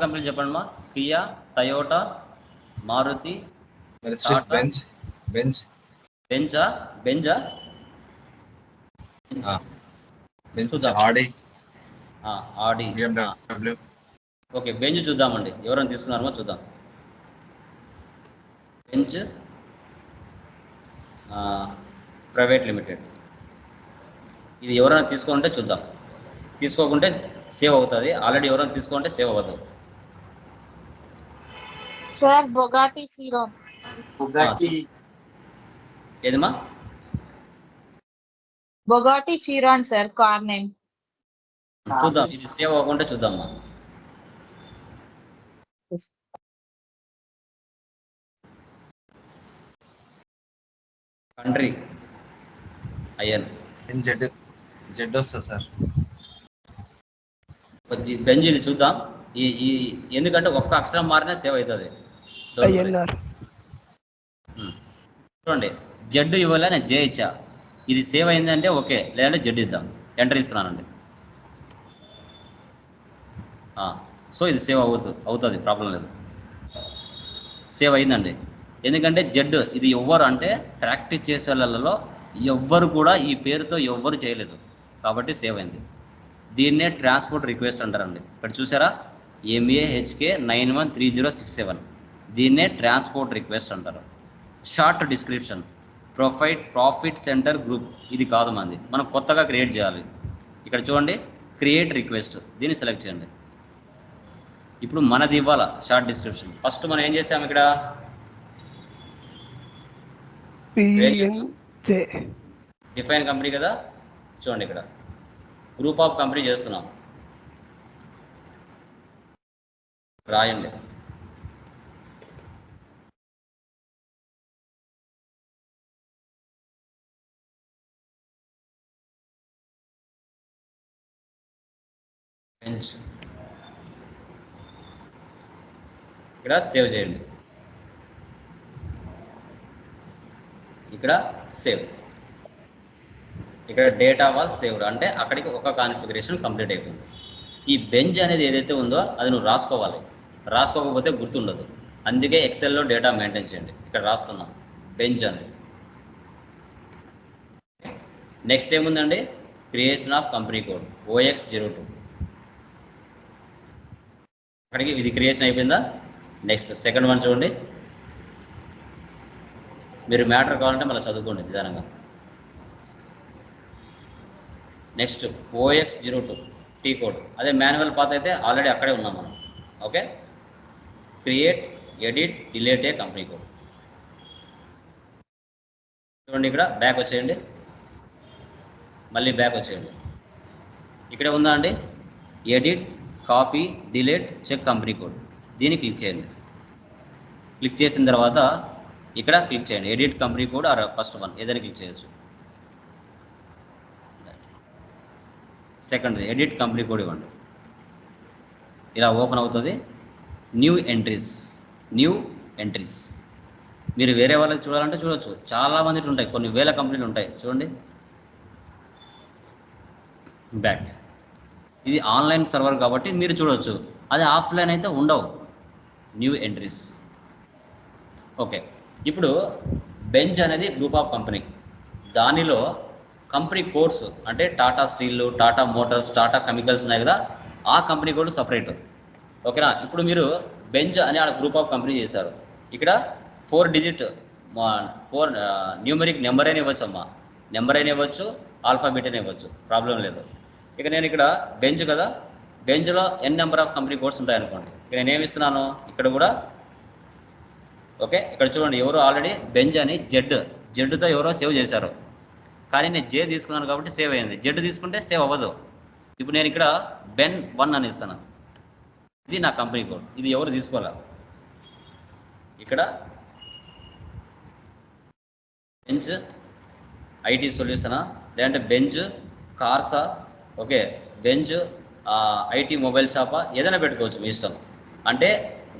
కంపెనీలు చెప్పండి మా. కియా, టయోటా, మారుతి, బెంజా ఆడి. ఓకే బెంజ్ చూద్దామండి, ఎవరైనా తీసుకున్నారో చూద్దాం. Benz private limited. ఇది ఎవరైనా తీసుకుంటే చూద్దాం. తీసుకోకుంటే సేవ్ అవుతుంది. ఆల్రెడీ ఎవరైనా తీసుకుంటే సేవ్ అవ్వదు.
సార్ బొగాటి సిరాన్.
ఏదమ్మా?
బొగాటి చిరాన్ సార్ కార్ నేమ్.
చూద్దాం, ఇది సేవ్ అవ్వకుంటే చూద్దామా. కంట్రీ అయ్యన్
జెడ్ వస్తుంది సార్.
బెంజ్ ఇది చూద్దాం. ఈ ఎందుకంటే ఒక్క అక్షరం మారినా సేవ్ అవుతుంది. చూడండి, జెడ్ ఇవ్వాలి, నేను జే ఇచ్చా. ఇది సేవ్ అయిందంటే ఓకే, లేదంటే జెడ్ ఇద్దాం. ఎంటర్ ఇస్తున్నానండి. సో ఇది సేవ్ అవుతుంది, ప్రాబ్లం లేదు. సేవ్ అయిందండి. ఎందుకంటే జెడ్ ఇది ఎవ్వరు అంటే ప్రాక్టీస్ చేసే వాళ్ళలో ఎవ్వరు కూడా ఈ పేరుతో ఎవ్వరు చేయలేదు, కాబట్టి సేవ్ అయింది. దీన్నే ట్రాన్స్పోర్ట్ రిక్వెస్ట్ అంటారండి. ఇక్కడ చూసారా, MAHK 913067. దీన్నే ట్రాన్స్పోర్ట్ రిక్వెస్ట్ అంటారు. Short description, profit centre group. ఇది కాదు మంది, మనం కొత్తగా క్రియేట్ చేయాలి. ఇక్కడ చూడండి, క్రియేట్ రిక్వెస్ట్, దీన్ని సెలెక్ట్ చేయండి. ఇప్పుడు మనది ఇవ్వాలా షార్ట్ డిస్క్రిప్షన్. ఫస్ట్ మనం ఏం చేసాం, ఇక్కడ డిఫైన్ కంపెనీ కదా. చూడండి, ఇక్కడ గ్రూప్ ఆఫ్ కంపెనీ చేస్తున్నాం. రాయండి. ఇక్కడ సేవ్ చేయండి. ఇక్కడ సేవ్. ఇక్కడ డేటా వాజ్ సేవ్డ్ అంటే అక్కడికి ఒక కాన్ఫిగరేషన్ కంప్లీట్ అయిపోయింది. ఈ బెంచ్ అనేది ఏదైతే ఉందో అది నువ్వు రాసుకోవాలి. రాసుకోకపోతే గుర్తుండదు. అందుకే ఎక్సెల్లో డేటా మెయింటైన్ చేయండి. ఇక్కడ రాస్తున్నాం బెంచ్ అనేది. నెక్స్ట్ ఏముందండి, creation of company code OX02. అక్కడికి ఇది క్రియేషన్ అయిపోయిందా. నెక్స్ట్ సెకండ్ వన్ చూడండి. మీరు మ్యాటర్ కావాలంటే మళ్ళీ చదువుకోండి నిదానంగా. Next OX02 T code. అదే మాన్యువల్ పాత్ అయితే ఆల్రెడీ అక్కడే ఉన్నాం మనం. ఓకే, క్రియేట్, ఎడిట్, డిలీట్ ఏ కంపెనీ కోడ్. చూడండి ఇక్కడ బ్యాక్ వచ్చేయండి, మళ్ళీ బ్యాక్ వచ్చేయండి. ఇక్కడే ఉందా అండి, edit, copy, delete, check company code. దీన్ని క్లిక్ చేయండి. క్లిక్ చేసిన తర్వాత ఇక్కడ క్లిక్ చేయండి, edit company code or first one ఏదైనా క్లిక్ చేయొచ్చు. సెకండ్ ఎడిట్ కంపెనీ కోడ్ ఇవ్వండి. ఇలా ఓపెన్ అవుతుంది. New entries. మీరు వేరే వాళ్ళకి చూడాలంటే చూడొచ్చు, చాలా మంది ఉంటాయి, కొన్ని వేల కంపెనీలు ఉంటాయి. చూడండి బ్యాక్. ఇది ఆన్లైన్ సర్వర్ కాబట్టి మీరు చూడవచ్చు, అది ఆఫ్లైన్ అయితే ఉండవు. New entries. ఓకే, ఇప్పుడు బెంచ్ అనేది గ్రూప్ ఆఫ్ కంపెనీ. దానిలో కంపెనీ కోడ్స్ అంటే Tata steel, Tata Motors, Tata chemicals ఉన్నాయి కదా, ఆ కంపెనీ కోడ్ సపరేట్. ఓకేనా. ఇప్పుడు మీరు బెంచ్ అని ఆ గ్రూప్ ఆఫ్ కంపెనీ చేశారు. ఇక్కడ 4 డిజిట్ 4 న్యూమరిక్ నెంబర్ అయినా ఇవ్వచ్చు అమ్మా, నెంబర్ అయినా ఇవ్వచ్చు, ఆల్ఫాబెట్ అయినా ఇవ్వచ్చు, ప్రాబ్లం లేదు. ఇక నేను ఇక్కడ బెంచ్ కదా, బెంచ్లో ఎన్ నెంబర్ ఆఫ్ కంపెనీ కోడ్స్ ఉంటాయనుకోండి. ఇక నేను ఏమి ఇస్తున్నాను ఇక్కడ కూడా. ఓకే, ఇక్కడ చూడండి, ఎవరు ఆల్రెడీ బెంచ్ అని జెడ్తో ఎవరో సేవ్ చేశారు, కానీ నేను జే తీసుకున్నాను కాబట్టి సేవ్ అయింది. జెడ్ తీసుకుంటే సేవ్ అవ్వదు. ఇప్పుడు నేను ఇక్కడ బెన్ 1 అని ఇస్తాను, ఇది నా కంపెనీ కోడ్. ఇది ఎవరు తీసుకోవాలా, ఇక్కడ బెంచ్ ఐటీ సొల్యూషనా, లేదంటే బెంచ్ కార్సా, ఓకే, బెంచ్ ఐటీ మొబైల్ షాపా, ఏదైనా పెట్టుకోవచ్చు మీ ఇష్టం. అంటే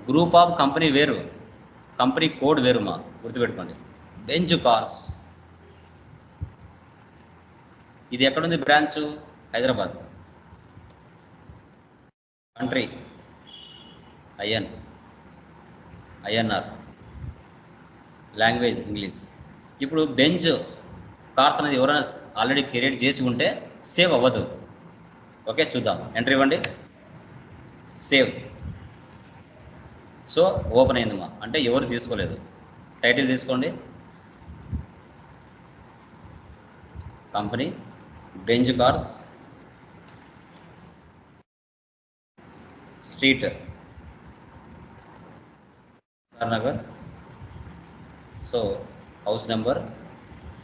గ్రూప్ ఆఫ్ కంపెనీ వేరు, కంపెనీ కోడ్ వేరు మా, గుర్తుపెట్టుకోండి. Bench cars. ఇది ఎక్కడుంది branch, Hyderabad. Country INR, language English. ఇప్పుడు బెంచ్ కార్స్ అనేది ఎవరైనా ఆల్రెడీ క్రియేట్ చేసి ఉంటే సేవ్ అవ్వదు. ఓకే, చూద్దాం. ఎంట్రీ ఇవ్వండి, సేవ్. సో ఓపెన్ అయిందమ్మా, అంటే ఎవరు తీసుకోలేదు. టైటిల్ తీసుకోండి, company bench cars, street Nagar, so house number,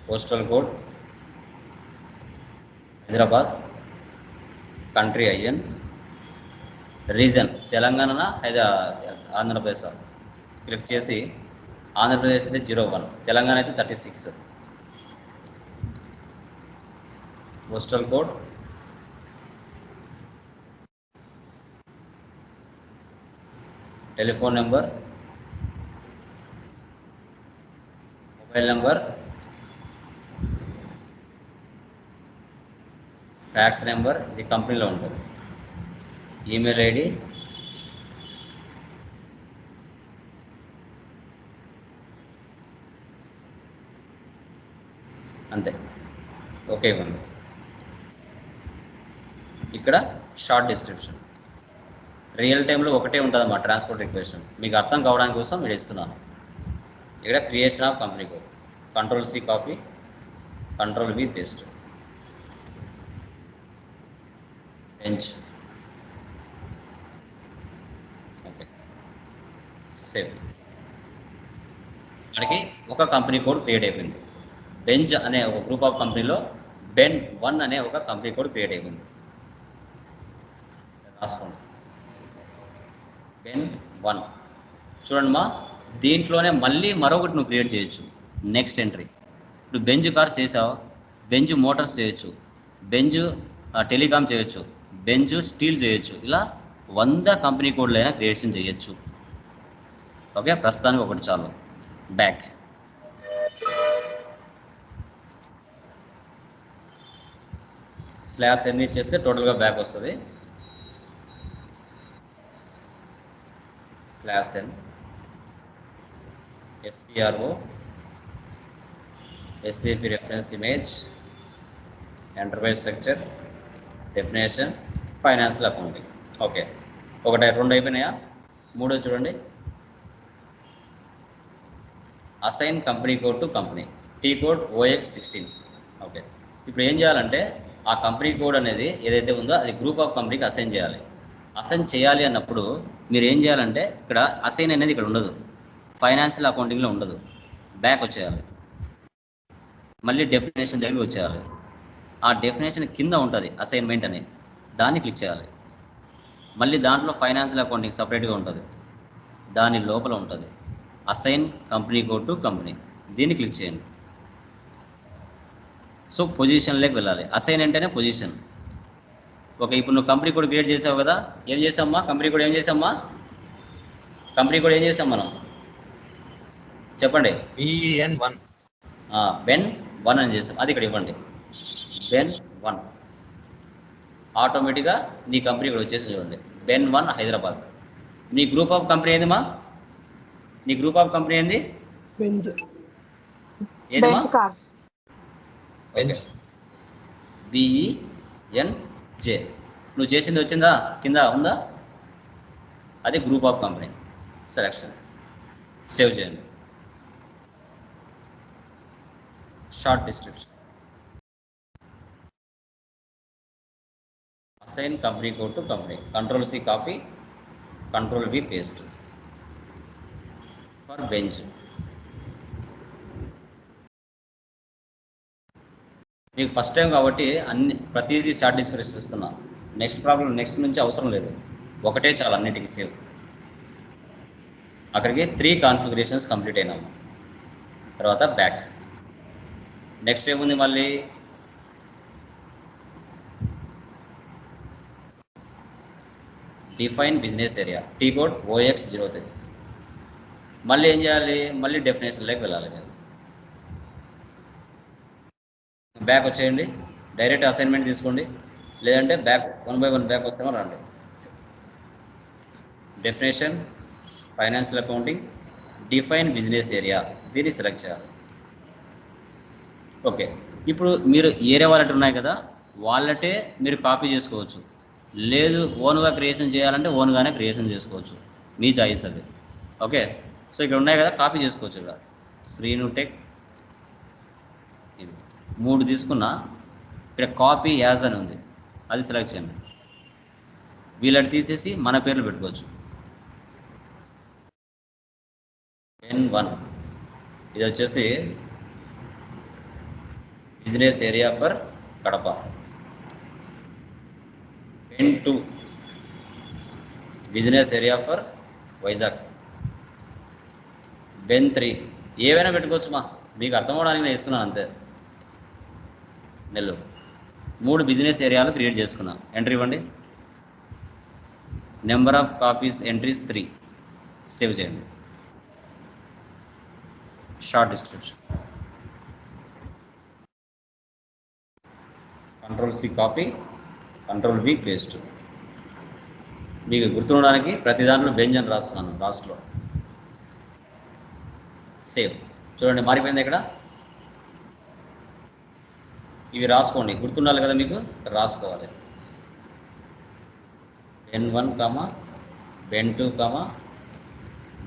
postal code Hyderabad, country IN, region Telangana, Andhra Pradesh. Click చేసి ఆంధ్రప్రదేశ్ అయితే 01, తెలంగాణ అయితే 36. Postal code, telephone number, mobile number, fax number, ఇది కంపెనీలో ఉంటుంది. ఈమెయిల్ ఐడి, అంతే. ఓకే ఇవ్వండి. ఇక్కడ షార్ట్ డిస్క్రిప్షన్. రియల్ టైంలో ఒకటే ఉంటుంది మా ట్రాన్స్పోర్ట్ రిక్వెస్ట్. మీకు అర్థం కావడానికి కోసం నేను ఇస్తున్నాను. ఇక్కడ creation of company code, Ctrl+C copy, Ctrl+V paste. Bench, okay, save. మనకి ఒక కంపెనీ కోడ్ క్రియేట్ అయిపోయింది. బెంచ్ అనే ఒక గ్రూప్ ఆఫ్ కంపెనీలో బెన్ 1 అనే ఒక కంపెనీ కోడ్ క్రియేట్ అయిపోయింది. రాసుకోండి, బెన్ 1. చూడండి మా, దీంట్లోనే మళ్ళీ మరొకటి నువ్వు క్రియేట్ చేయొచ్చు. Next entry. ఇప్పుడు బెంచ్ కార్స్ చేసావు, బెంచ్ మోటార్స్ చేయొచ్చు, బెంచ్ టెలికామ్ చేయొచ్చు, బెంచ్ స్టీల్ చేయొచ్చు. ఇలా 100 కంపెనీ కోడ్లు అయినా క్రియేషన్ చేయొచ్చు. ఓకే, ప్రస్తుతానికి ఒకటి చాలు. బ్యాక్. /n చేస్తే టోటల్గా బ్యాక్ వస్తుంది. /n SPRO SAP reference image, enterprise structure, definition, financial accounting. Okay, ఒకటి 2 అయిపోయినాయా? 3 చూడండి, assign company code to company, T code OX16. Okay, ఇప్పుడు ఏం చేయాలంటే ఆ కంపెనీ కోడ్ అనేది ఏదైతే ఉందో అది గ్రూప్ ఆఫ్ కంపెనీకి అసైన్ చేయాలి. అసైన్ చేయాలి అన్నప్పుడు మీరు ఏం చేయాలంటే ఇక్కడ అసైన్ అనేది ఇక్కడ ఉండదు, ఫైనాన్షియల్ అకౌంటింగ్లో ఉండదు, బ్యాక్ వచ్చేయాలి, మళ్ళీ డెఫినేషన్ దగ్గరికి వచ్చేయాలి. ఆ డెఫినేషన్ కింద ఉంటుంది అసైన్మెంట్ అని, దాన్ని క్లిక్ చేయాలి. మళ్ళీ దాంట్లో ఫైనాన్షియల్ అకౌంటింగ్ సపరేట్గా ఉంటుంది, దాని లోపల ఉంటుంది assign company code to company, దీన్ని క్లిక్ చేయండి. సో పొజిషన్లోకి వెళ్ళాలి. అసైన్ అంటేనే పొజిషన్. ఓకే, ఇప్పుడు నువ్వు కంపెనీ కోడ్ క్రియేట్ చేసావు కదా, ఏం చేసామ్మా కంపెనీ కోడ్, ఏం చేసామ్మా కంపెనీ కోడ్ ఏం చేసాం మనం చెప్పండి.
BEN1.
బెన్ 1 అని చేసాం, అది ఇక్కడ ఇవ్వండి, బెన్ 1. ఆటోమేటిక్గా నీ కంపెనీ ఇక్కడ వచ్చేసి చూడండి, బెన్ 1 హైదరాబాద్. నీ గ్రూప్ ఆఫ్ కంపెనీ ఏందిమా, నీ గ్రూప్ ఆఫ్ కంపెనీ ఏంది
బెంజ్
ఏదిమా?
Benz cars.
BENJ. నువ్వు చేసింది వచ్చిందా, కింద ఉందా, అది group of company. Selection save చేయండి. Short description, assign company code to company, Ctrl+C copy, Ctrl+V paste for Benz. మీకు ఫస్ట్ టైం కాబట్టి ప్రతిదీ షార్ట్ డిస్క్రిప్షన్ ఇస్తున్నా. నెక్స్ట్ నుంచి అవసరం లేదు, ఒకటే చాలు అన్నిటికీ సేవ్. అక్కడికి 3 కాన్ఫిగరేషన్స్ కంప్లీట్ అయినాము. తర్వాత బ్యాక్. నెక్స్ట్ ఏముంది మళ్ళీ, define business area, T code OX03. మళ్ళీ ఏం చేయాలి, మళ్ళీ డెఫినేషన్లోకి వెళ్ళాలి. మీరు బ్యాక్ వచ్చేయండి, డైరెక్ట్ అసైన్మెంట్ తీసుకోండి, లేదంటే బ్యాక్ 1 by 1 బ్యాక్ వస్తామో రండి. Definition, financial accounting, define business area, దీన్ని సెలెక్ట్ చేయాలి. ఓకే, ఇప్పుడు మీరు ఏరియా వాలెట్ ఉన్నాయి కదా, వాళ్ళటే మీరు కాపీ చేసుకోవచ్చు, లేదు ఓన్గా క్రియేషన్ చేయాలంటే ఓన్గానే క్రియేషన్ చేసుకోవచ్చు, మీ చాయిస్ అది. ఓకే, సో ఇక్కడ ఉన్నాయి కదా, కాపీ చేసుకోవచ్చు. ఇక్కడ శ్రీనుటెక్ 3 తీసుకున్నా, ఇక్కడ కాపీ యాజ్ అని ఉంది, అది సెలెక్ట్ చేయండి. వీళ్ళటి తీసేసి మన పేర్లు పెట్టుకోవచ్చు. N1 ఇది వచ్చేసి business area for Kadapa. N2 business area for Vizag. Ben3 ఏవైనా పెట్టుకోవచ్చు మా, మీకు అర్థం అవడానికి నేను ఇస్తున్నాను అంతే. నెల్లూరు. 3 బిజినెస్ ఏరియాలు క్రియేట్ చేసుకున్నా. ఎంట్రీ ఇవ్వండి. Number of copies entries 3. Save చేయండి. Short description, Ctrl+C copy, Ctrl+V paste. మీకు గుర్తుండడానికి ప్రతి దాంట్లో బెంజ్ అని రాస్తున్నాను లాస్ట్లో. సేవ్. చూడండి మారిపోయింది ఇక్కడ. ఇవి రాసుకోండి, గుర్తుండాలి కదా మీకు, రాసుకోవాలి. Ben1, Ben2,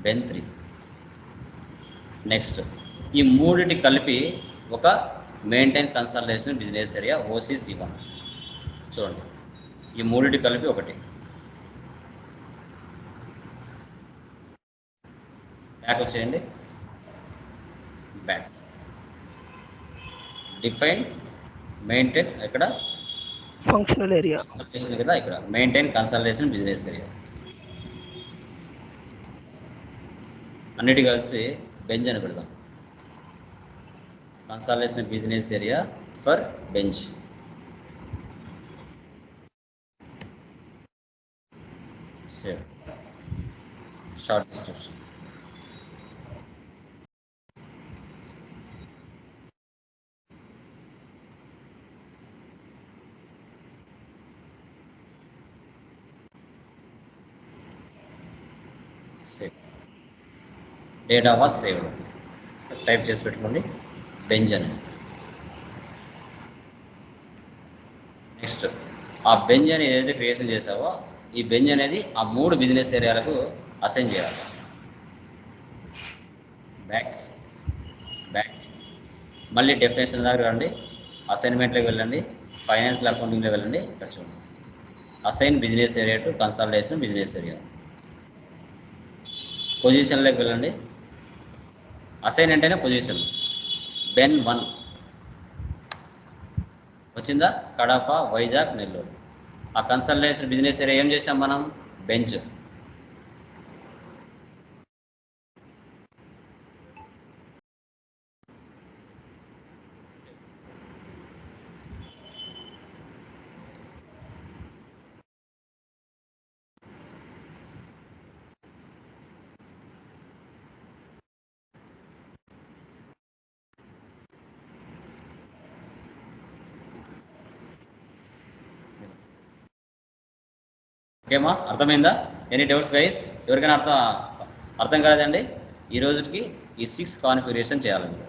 Ben3. నెక్స్ట్ ఈ మూడింటి కలిపి ఒక maintain consultation business area OCC1. చూడండి, ఈ మూడింటి కలిపి ఒకటి. బ్యాక్ వచ్చేయండి. బ్యాక్ డిఫైన్ మెయింటైన్, ఇక్కడ
ఫంక్షనల్ ఏరియా
కన్సల్టేషన్ కదా, ఇక్కడ మెయింటైన్ కన్సల్టేషన్ బిజినెస్ ఏరియా. అన్నిటి కలిసి బెంచ్ అని పెడదాం. Consultation business area for bench. Save. Short description. Save. Data was saved. Type చేసి పెట్టుకోండి బెంజ్ అని. నెక్స్ట్ ఆ బెంజ్ అని ఏదైతే క్రియేషన్ చేసావో, ఈ బెంజ్ అనేది ఆ 3 బిజినెస్ ఏరియాలకు అసైన్ చేయాలి. బ్యాక్ బ్యాక్ మళ్ళీ డెఫినేషన్ దగ్గర రండి, అసైన్మెంట్లోకి వెళ్ళండి, ఫైనాన్షియల్ అకౌంటింగ్లో వెళ్ళండి. ఇక్కడ చూడండి assign business area to consultation business area. పొజిషన్లోకి వెళ్ళండి. అసైన్ అంటేనే పొజిషన్. బెన్ 1 వచ్చిందా? కడప, వైజాగ్, నెల్లూరు. ఆ కన్సల్టేషన్ బిజినెస్ ఏరియా ఏం చేసాం మనం? బెంచ్. ఓకేమా? అర్థమైందా? Any doubts guys? ఎవరికైనా అర్థం కాలేదండి? ఈ రోజుకి ఈ 6 కాన్ఫిగరేషన్ చేయాలండి.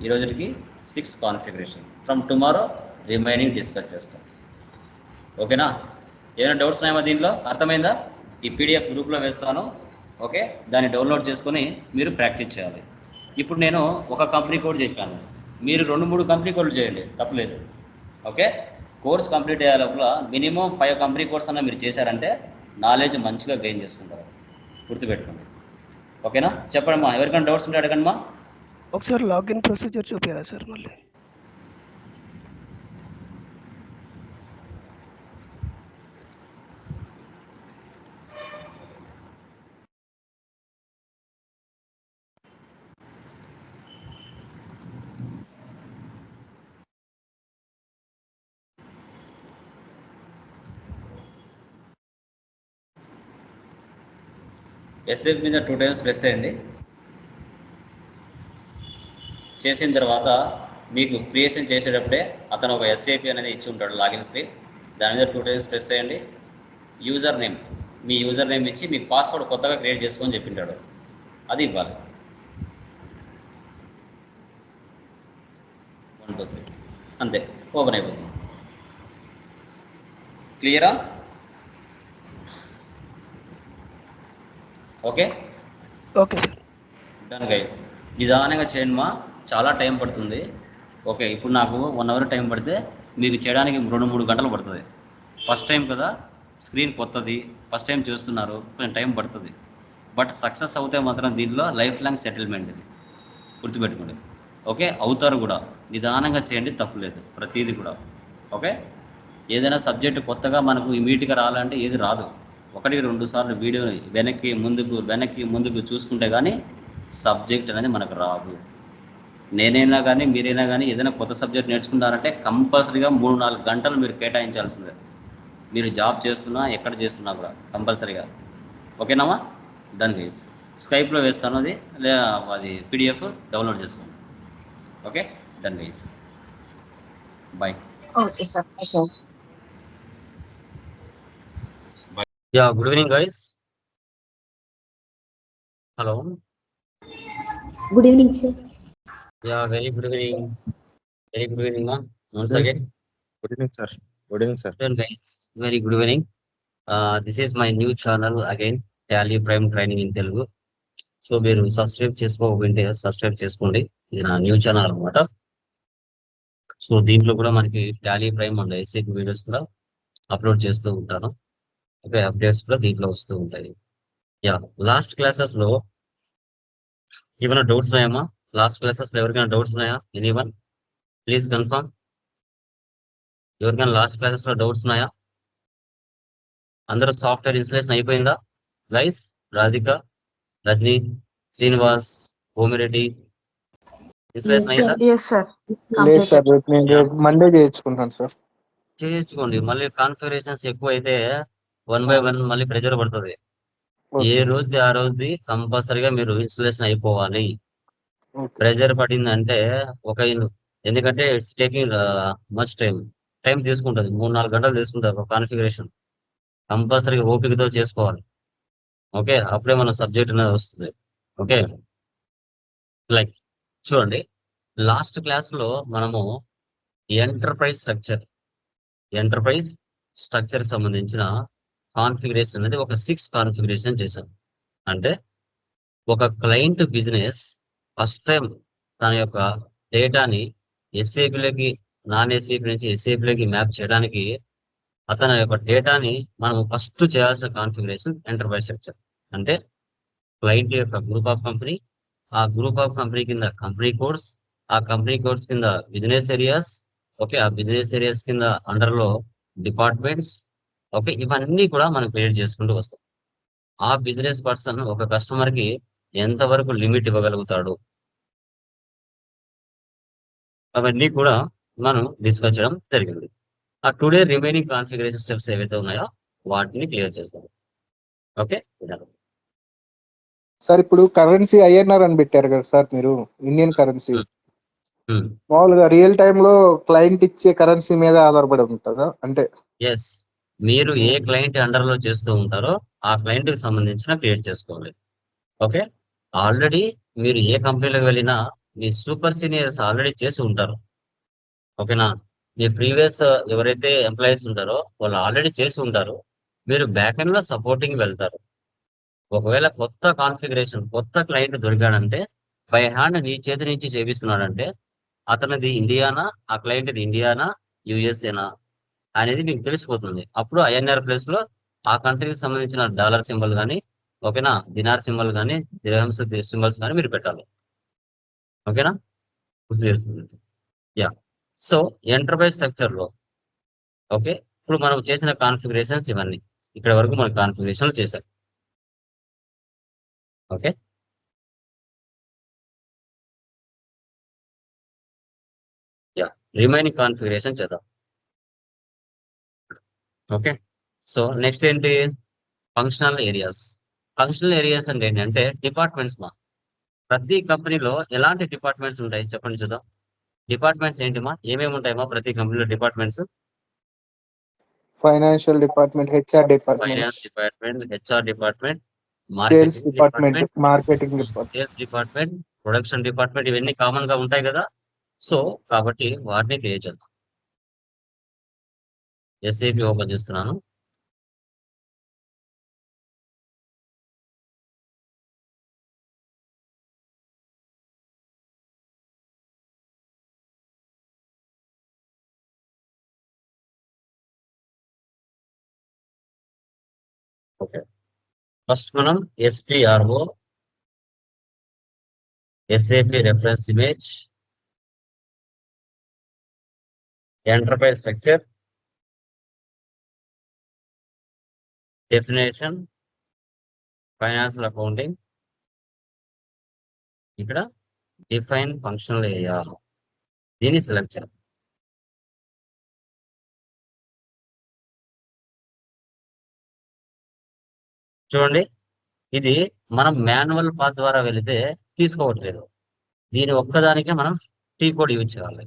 ఈ రోజుకి 6 configuration. From tomorrow remaining discuss చేస్తాం. ఓకేనా? ఏమైనా డౌట్స్ ఉన్నాయా దీంట్లో? అర్థమైందా? ఈ పీడిఎఫ్ గ్రూప్లో వేస్తాను. ఓకే, దాన్ని డౌన్లోడ్ చేసుకొని మీరు ప్రాక్టీస్ చేయాలి. ఇప్పుడు నేను ఒక కంపెనీ కోడ్ చెప్పాను, మీరు 2-3 కంపెనీ కోడ్లు చేయండి, తప్పలేదు. ఓకే, కోర్స్ కంప్లీట్ అయ్యే లోపల మినిమం 5 కంపెనీ కోర్స్ అన్న మీరు చేశారంటే నాలెడ్జ్ మంచిగా గెయిన్ చేసుకుంటారు. గుర్తుపెట్టుకోండి. ఓకేనా? చెప్పండి మా, ఎవరికైనా డౌట్స్ ఉంటే అడగండి మా.
ఒకసారి లాగిన్ ప్రొసీజర్ చూపించారా సార్ మళ్ళీ?
ఎస్ఏపి మీద 2 టైమ్స్ ప్రెస్ చేయండి. చేసిన తర్వాత మీకు క్రియేషన్ చేసేటప్పుడే అతను ఒక ఎస్ఏపి అనేది ఇచ్చి ఉంటాడు, లాగిన్ స్క్రీన్. దాని మీద 2 టైమ్స్ ప్రెస్ చేయండి. యూజర్ నేమ్, మీ యూజర్ నేమ్ ఇచ్చి మీ పాస్వర్డ్ కొత్తగా క్రియేట్ చేసుకొని చెప్పింటాడు, అది ఇవ్వాలి. 1 2 3 అంతే, ఓపెన్ అయిపోతుంది. క్లియరా? Okay
okay sir.
Done guys. నిదానంగా చేయండి మా, చాలా టైం పడుతుంది. ఓకే, ఇప్పుడు నాకు 1 అవర్ టైం పడితే మీకు చేయడానికి 2-3 గంటలు పడుతుంది. ఫస్ట్ టైం కదా, స్క్రీన్ కొత్తది, ఫస్ట్ టైం చూస్తున్నారు, కొంచెం టైం పడుతుంది. బట్ సక్సెస్ అవుతే మాత్రం దీనిలో లైఫ్ లాంగ్ సెటిల్మెంట్ ఇది, గుర్తుపెట్టుకోండి. ఓకే, అవుతారు కూడా. నిదానంగా చేయండి, తప్పులేదు ప్రతిదీ కూడా. ఓకే, ఏదైనా సబ్జెక్ట్ కొత్తగా మనకు ఇమీడియట్గా రావాలంటే ఏది రాదు. 1-2 సార్లు వీడియోని వెనక్కి ముందుకు చూసుకుంటే కానీ సబ్జెక్ట్ అనేది మనకు రాదు. నేనైనా కానీ మీరైనా కానీ ఏదైనా కొత్త సబ్జెక్ట్ నేర్చుకున్నారంటే కంపల్సరీగా 3-4 గంటలు మీరు కేటాయించాల్సిందే. మీరు జాబ్ చేస్తున్నా, ఎక్కడ చేస్తున్నా కూడా కంపల్సరీగా. ఓకేనామా? Done guys. స్కైప్లో వేస్తాను అది, అది పీడిఎఫ్ డౌన్లోడ్ చేసుకోండి. Okay, done guys. Bye.
Okay sir. Sir
yeah, good evening guys. Hello.
Good evening sir.
Yeah, very good evening. Very good evening మా. Once again.
Good evening sir. Good evening sir.
Well, guys, very good evening. This is my new channel again, Tally Prime Training in Telugu. So మీరు subscribe చేసుకోకపోతే subscribe చేసుకోండి. ఇది నా new channel అనమాట. So దీంట్లో కూడా మనకి Tally prime and SAP videos కూడా అప్లోడ్ చేస్తూ ఉంటాను. ఓకే, అప్డేట్స్ కూడా దీంట్లో వస్తూ ఉంటాయి. యా, లాస్ట్ క్లాసెస్ లో ఏమైనా డౌట్స్ ఉన్నాయమ్మా? లాస్ట్ క్లాసెస్ లో ఎవరికైనా డౌట్స్ ఉన్నాయా? Anyone please confirm. ఎవరికైనా లాస్ట్ క్లాసెస్ లో డౌట్స్ ఉన్నాయా? అందరూ సాఫ్ట్వేర్ ఇన్స్టలేషన్ అయిపోయిందా గైస్? రాధిక, రజనీ, శ్రీనివాస్, భూమిరెడ్డి ఇన్స్టలేషన్ అయిందా?
Yes sir.
లేదు సార్, రేపు నేను రేపు మండే చేయించుకుంటాను సార్.
చేసుకోండి. మళ్ళీ కాన్ఫిగరేషన్స్ ఎక్కువ అయితే 1 by 1 మళ్ళీ ప్రెషర్ పడుతుంది. ఏ
ఓకే సార్.
రోజుది ఆ రోజుది కంపల్సరీగా మీరు ఇన్స్టలేషన్ అయిపోవాలి.
Okay sir.
ప్రెషర్ పడిందంటే ఎందుకంటే ఇట్స్ టేకింగ్ మచ్ టైం తీసుకుంటుంది. 3-4 గంటలు తీసుకుంటుంది ఒక కాన్ఫిగరేషన్. కంపల్సరీగా ఓపికతో చేసుకోవాలి. ఓకే, అప్పుడే మన సబ్జెక్ట్ అనేది వస్తుంది. ఓకే, లైక్ చూడండి, లాస్ట్ క్లాస్ లో మనము ఎంటర్ప్రైజ్ స్ట్రక్చర్ సంబంధించిన కాన్ఫిగరేషన్ అనేది ఒక 6 కాన్ఫిగరేషన్ చేశాం. అంటే ఒక క్లయింట్ బిజినెస్ ఫస్ట్ టైం తన యొక్క డేటాని ఎస్ఏపిలోకి, నాన్ ఎస్ఏపి నుంచి ఎస్ఏపిలోకి మ్యాప్ చేయడానికి అతని యొక్క డేటాని మనం ఫస్ట్ చేయాల్సిన కాన్ఫిగరేషన్ ఎంటర్ప్రైజ్ స్ట్రక్చర్. అంటే క్లయింట్ యొక్క గ్రూప్ ఆఫ్ కంపెనీ, ఆ గ్రూప్ ఆఫ్ కంపెనీ కింద కంపెనీ కోడ్స్, ఆ కంపెనీ కోడ్స్ కింద బిజినెస్ ఏరియాస్, ఓకే, ఆ బిజినెస్ ఏరియాస్ కింద అండర్లో డిపార్ట్మెంట్స్, ఓకే, ఇవన్నీ కూడా మనం క్రియేట్ చేసుకుంటూ వస్తాం. ఆ బిజినెస్ పర్సన్ ఒక కస్టమర్ కి ఎంతవరకు లిమిట్ ఇవ్వగలుగుతాడు, అవన్నీ కూడా మనం డిస్కస్ చేయడం జరిగింది. ఆ టుడే రిమైనింగ్ కాన్ఫిగరేషన్ స్టెప్స్ ఏవైతే ఉన్నాయో వాటిని క్లియర్ చేస్తాం. ఓకే,
సార్ ఇప్పుడు కరెన్సీ ఐఎన్ఆర్ అని పెట్టారు కదా సార్ మీరు, ఇండియన్ కరెన్సీ. మామూలుగా రియల్ టైంలో క్లయింట్ ఇచ్చే కరెన్సీ మీద ఆధారపడి ఉంటుందా? అంటే
ఎస్, మీరు ఏ క్లయింట్ అండర్లో చేస్తూ ఉంటారో ఆ క్లయింట్కి సంబంధించిన క్రియేట్ చేసుకోవాలి. ఓకే, ఆల్రెడీ మీరు ఏ కంపెనీలోకి వెళ్ళినా మీ సూపర్ సీనియర్స్ ఆల్రెడీ చేసి ఉంటారు. ఓకేనా, మీ ప్రీవియస్ ఎవరైతే ఎంప్లాయీస్ ఉంటారో వాళ్ళు ఆల్రెడీ చేసి ఉంటారు. మీరు బ్యాక్ ఎండ్ లో సపోర్టింగ్ వెళ్తారు. ఒకవేళ కొత్త కాన్ఫిగరేషన్ కొత్త క్లయింట్ దొరికాడంటే బై హ్యాండ్ నీ చేతి నుంచి చేపిస్తున్నాడంటే అతనిది ఇండియానా, ఆ క్లయింట్ది ఇండియానా, యుఎస్ఏనా అనేది మీకు తెలిసిపోతుంది. అప్పుడు ఐఎన్ఆర్ ప్లేస్ లో ఆ కంట్రీకి సంబంధించిన డాలర్ సింబల్ కానీ, ఓకేనా, దినార్ సింబల్ కానీ, దిరహమ్స్ సింబల్స్ కానీ మీరు పెట్టాలి. ఓకేనా, యా. సో ఎంటర్ప్రైజ్ స్ట్రక్చర్ లో ఓకే, ఇప్పుడు మనం చేసిన కాన్ఫిగరేషన్స్ ఇవన్నీ ఇక్కడ వరకు మనం కాన్ఫిగరేషన్లు చేశాం. ఓకే, యా, రిమైనింగ్ కాన్ఫిగరేషన్ చేద్దాం. ఓకే, సో నెక్స్ట్ ఏంటి, ఫంక్షనల్ ఏరియాస్. ఫంక్షనల్ ఏరియాస్ అంటే ఏంటంటే డిపార్ట్మెంట్స్. మా ప్రతి కంపెనీలో ఎలాంటి డిపార్ట్మెంట్స్ ఉంటాయి చెప్పండి చూద్దాం. డిపార్ట్మెంట్స్ ఏంటి మా, ఏమేమి ఉంటాయమ్మా ప్రతి కంపెనీలో departments?
Financial department, HR department,
finance department, HR department,
sales
marketing
department,
department,
marketing department.
Sales department, production department, ఇవన్నీ కామన్ గా ఉంటాయి కదా. సో కాబట్టి వాటిని క్రియేట్ చేద్దాం. ఎస్ఏపి ఓపెన్ చేస్తున్నాను. ఓకే, ఫస్ట్ మనం SPRO, SAP reference image, enterprise structure, definition, financial accounting, ఇక్కడ డిఫైన్ ఫంక్షనల్ ఏరియా, దీన్ని సెలెక్ట్ చేయాలి. చూడండి, ఇది మనం మాన్యువల్ పాత్ ద్వారా వెళితే తీసుకోవట్లేదు. దీని ఒక్కదానికే మనం టీ కోడ్ యూజ్ చేయాలి.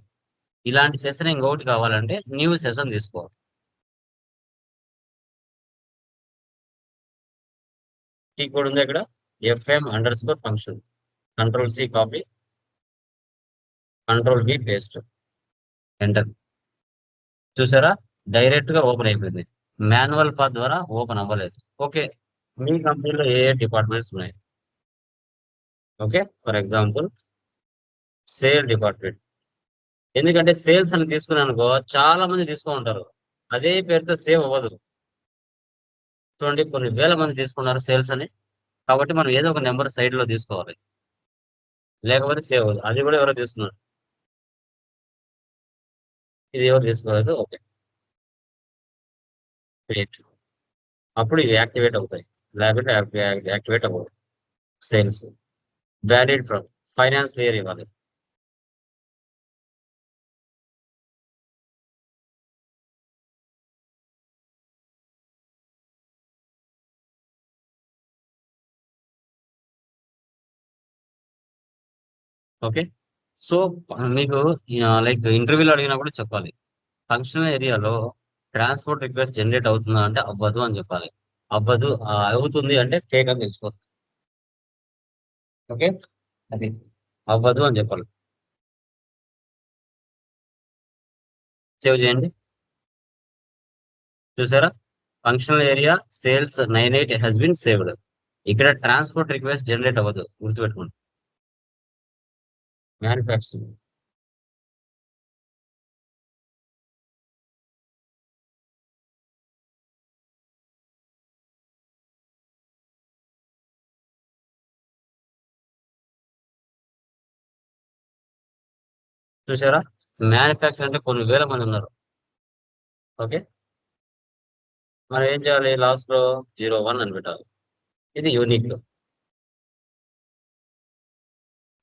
ఇలాంటి సెషన్ ఇంకొకటి కావాలంటే న్యూ సెషన్ తీసుకోవాలి. టీ కోడ్ ఉంది ఇక్కడ, FM__ function, control C copy, control B paste, enter. చూసారా, డైరెక్ట్ గా ఓపెన్ అయిపోయింది. మాన్యువల్ పాత్ ద్వారా ఓపెన్ అవ్వలేదు. ఓకే, మీ కంపెనీలో ఏ డిపార్ట్మెంట్స్ ఉన్నాయి? Okay, for example sale department. ఎందుకంటే సేల్స్ అని తీసుకున్నాను అనుకో చాలా మంది తీసుకుంటారు, అదే పేరుతో సేవ్ అవ్వదు. చూడండి, కొన్ని వేల మంది తీసుకున్నారు సేల్స్ అని, కాబట్టి మనం ఏదో ఒక నెంబర్ సైడ్ లో తీసుకోవాలి, లేకపోతే సేవ్ అవ్వదు. అది కూడా ఎవరో తీసుకున్నారు, ఇది ఎవరు తీసుకోలేదు. ఓకే, క్రియేట్, అప్పుడు ఇవి యాక్టివేట్ అవుతాయి, లేకపోతే యాక్టివేట్ అవ్వదు. Sales valid from finance clear ఇవ్వాలి. ఓకే, సో మీకు లైక్ ఇంటర్వ్యూలో అడిగినా కూడా చెప్పాలి, ఫంక్షనల్ ఏరియాలో ట్రాన్స్పోర్ట్ రిక్వెస్ట్ జనరేట్ అవుతుందా అంటే అవ్వదు అని చెప్పాలి. అవ్వదు, అవుతుంది అంటే ఫేక్ అని తెలిసిపోతుంది. ఓకే, అది అవ్వదు అని చెప్పాలి. సేవ్ చేయండి. చూసారా, functional area sales 98 has been saved. ఇక్కడ ట్రాన్స్పోర్ట్ రిక్వెస్ట్ జనరేట్ అవ్వదు, గుర్తుపెట్టుకోండి. మ్యానుఫ్యాక్చరింగ్, చూసారా? మ్యానుఫ్యాక్చర్ అంటే కొన్ని వేల మంది ఉన్నారు. ఓకే, మనం ఏం చేయాలి? లాస్ట్ లో 01 అని పెట్టాలి. ఇది unique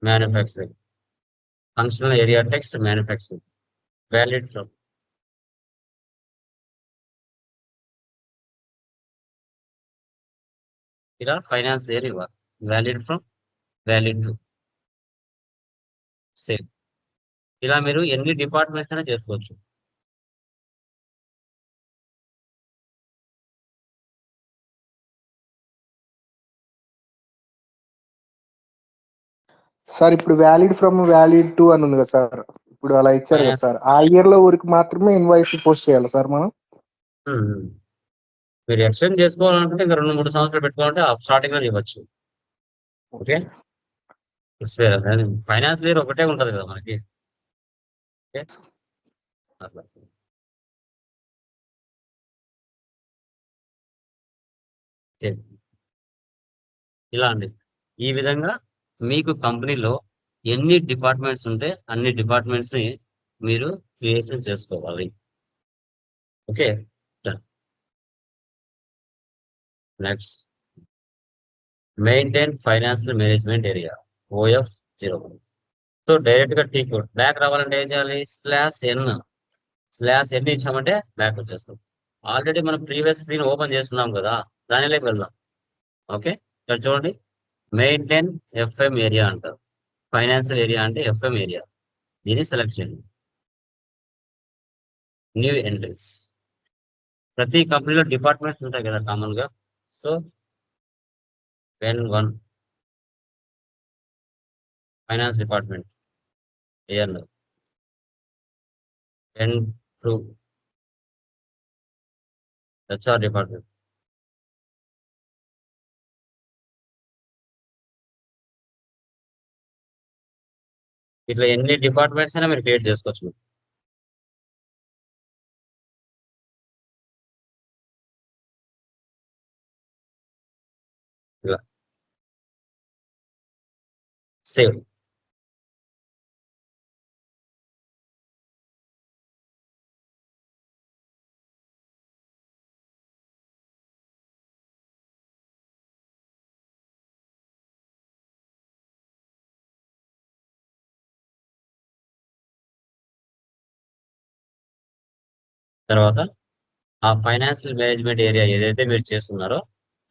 manufacturing. Functional area text manufacturing valid from. ఇలా ఫైనాన్స్ ఏరియా ఇవ్వాలి. Valid from, valid to, same. ఇలా మీరు ఎన్ని డిపార్ట్మెంట్స్ అయినా చేసుకోవచ్చు.
సార్ ఇప్పుడు వ్యాలిడ్ ఫ్రమ్ వ్యాలిడ్ టు అని ఉంది కదా సార్, ఇప్పుడు అలా ఇచ్చారు కదా
ఫైనాన్స్
సార్, ఆ ఇయర్ లో ఊరికి మాత్రమే ఇన్వాయిస్ పోస్ట్ చేయాలి సార్ మనం?
మీరు ఎక్స్టెండ్ చేసుకోవాలనుకుంటే ఇంకా 2-3 సంవత్సరాలు పెట్టుకోవాలంటే స్టార్టింగ్ లో ఇవ్వచ్చు. ఓకే, ఫైనాన్స్ ఇయర్ ఒకటే ఉంటది కదా మనకి. ఓకే, అట్లా. సరే. ఇలా అండి, ఈ విధంగా మీకు కంపెనీలో ఎన్ని డిపార్ట్మెంట్స్ ఉంటే అన్ని డిపార్ట్మెంట్స్ ని మీరు క్రియేషన్ చేసుకోవాలి. Okay, next maintain financial management area, OF 01. So direct గా టీ కోడ్ బ్యాక్ రావాలంటే ఏం చేయాలి? /n ఇచ్చామంటే బ్యాక్ వచ్చేస్తాం. ఆల్రెడీ మనం ప్రీవియస్ స్క్రీన్ ఓపెన్ చేస్తున్నాం కదా, దానిలోకి వెళ్దాం. ఓకే, ఇక్కడ చూడండి, మెయింటైన్ ఎఫ్ఎం ఏరియా అంటారు. ఫైనాన్షియల్ ఏరియా అంటే ఎఫ్ఎం ఏరియా. దీన్ని సెలెక్ట్ చేయండి. New entries. ప్రతి కంపెనీలో డిపార్ట్మెంట్స్ ఉంటాయి కదా కామన్ గా. So N1 finance department, N2 HR department, ఇట్లా ఎన్ని డిపార్ట్మెంట్స్ అయినా మీరు క్రియేట్ చేసుకోవచ్చు. ఇలా సేవ్. తర్వాత ఆ ఫైనాన్షియల్ మేనేజ్మెంట్ ఏరియా ఏదైతే మీరు చేస్తున్నారో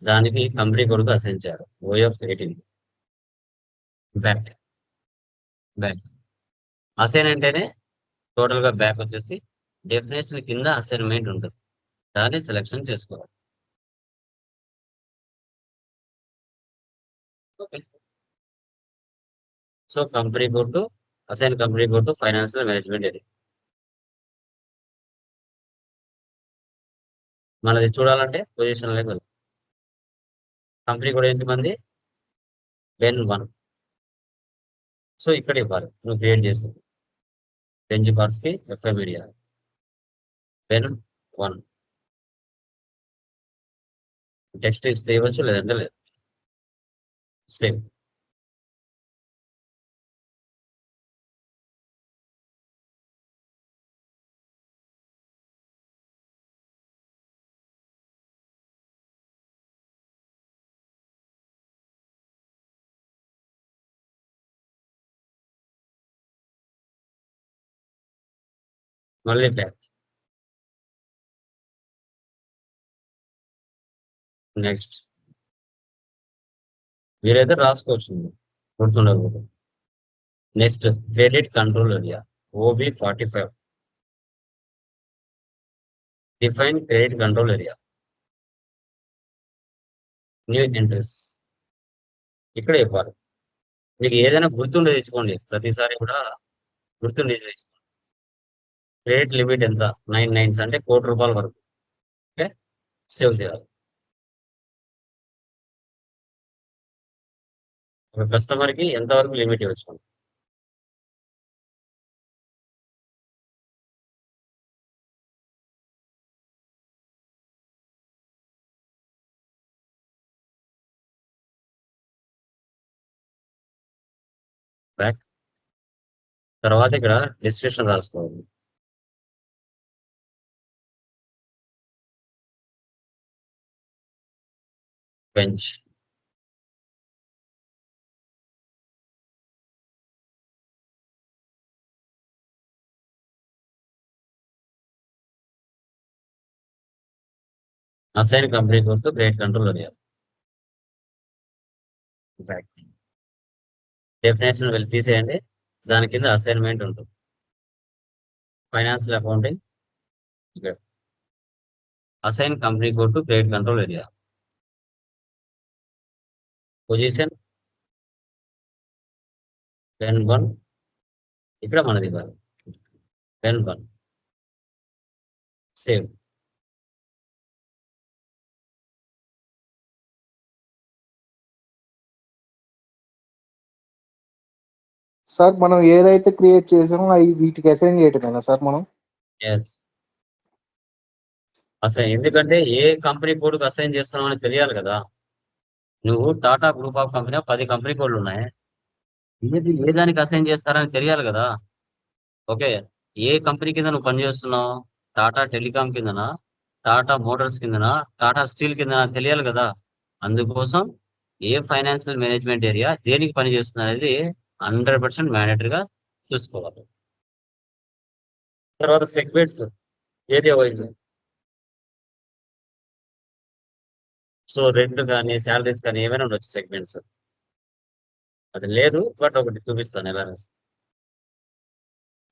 దానికి కంపెనీ కొడుకు అసైన్ చేయాలి. OF 18 back. అసైన్ అంటేనే టోటల్ గా బ్యాక్ వచ్చేసి డెఫినేషన్ కింద అసైన్మెంట్ ఉంటుంది, దాన్ని సెలెక్షన్ చేసుకోవాలి. Okay, so company code assign company code financial management area. మనది చూడాలంటే పొజిషన్ లెవెల్. కంపెనీ కూడా ఎంతమంది? N1. సో ఇక్కడ ఇవ్వాలి నువ్వు క్రియేట్ చేసి బెంచ్ కార్డ్స్ కి ఎఫ్ఎం ఏరియా N1. టెక్స్ట్ ఇస్తే ఇవ్వచ్చు, లేదంటే లేదు. సేమ్. మళ్ళీ బ్యాక్. నెక్స్ట్ మీరైతే రాసుకోవచ్చు, గుర్తుండకపోతే. Next credit control area, OB45. Define credit control area, new entries. ఇక్కడ ఇవ్వాలి. మీకు ఏదైనా గుర్తుండే తెచ్చుకోండి, ప్రతిసారి కూడా గుర్తుండే తెచ్చుకోండి. క్రెడిట్ లిమిట్ ఎంత? 9 నైన్స్ అంటే ₹1,00,00,000 వరకు. ఓకే, సేవ్ చేయాలి. ఒక కస్టమర్ కి ఎంత వరకు లిమిట్ ఇవ్వచ్చు? బ్యాక్. తర్వాత ఇక్కడ డిస్క్రిప్షన్ రాసుకోవాలి. Benz. Assign company code to credit control area. Definition వెళ్ళి తీసేయండి. దాని కింద అసైన్మెంట్ ఉంటుంది. Financial accounting. ఇక్కడ assign company code to credit control area. Position పెన్ 1. ఇక్కడ మనది ఇవ్వాలి పెన్ 1. సేవ్.
సార్ మనం ఏదైతే క్రియేట్ చేసామో అవి వీటికి అసైన్ చేయటమేనా సార్ మనం?
ఎస్. అసైన్ ఎందుకంటే ఏ కంపెనీ కోడ్కి అసైన్ చేస్తున్నావు అని తెలియాలి కదా. నువ్వు Tata group of company 10 company కోడ్లు ఉన్నాయి. ఏది ఏ దానికి అసైన్ చేస్తారని తెలియాలి కదా. ఓకే, ఏ కంపెనీ కింద నువ్వు పనిచేస్తున్నావు? టాటా టెలికాం కిందనా, టాటా మోటార్స్ కిందనా, టాటా స్టీల్ కిందనా తెలియాలి కదా. అందుకోసం ఏ ఫైనాన్షియల్ మేనేజ్మెంట్ ఏరియా దేనికి పనిచేస్తుంది అనేది 100% మ్యాండేటరీగా చూసుకోవాలి. తర్వాత segments area wise. So rent కానీ శాలరీస్ కానీ ఏమైనా ఉండొచ్చు సెగ్మెంట్స్. అది లేదు బట్ ఒకటి చూపిస్తాను ఎలా.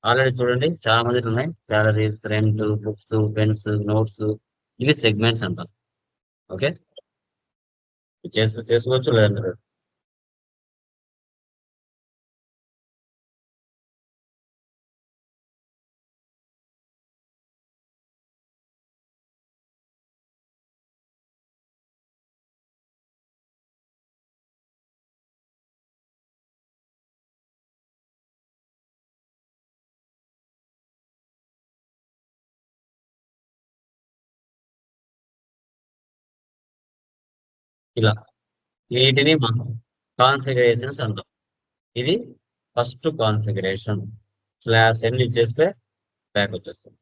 ఆల్రెడీ చూడండి చాలా మంది ఉన్నాయి. Salaries, rent, books, pens, notes, ఇవి సెగ్మెంట్స్ అంటారు. ఓకే, చేసుకోవచ్చు లేదంటే ఇలా. వీటిని మనం కాన్ఫిగరేషన్స్ అంటాం. ఇది ఫస్ట్ కాన్ఫిగరేషన్. /n ఇచ్చేస్తే బ్యాక్ వచ్చేస్తుంది.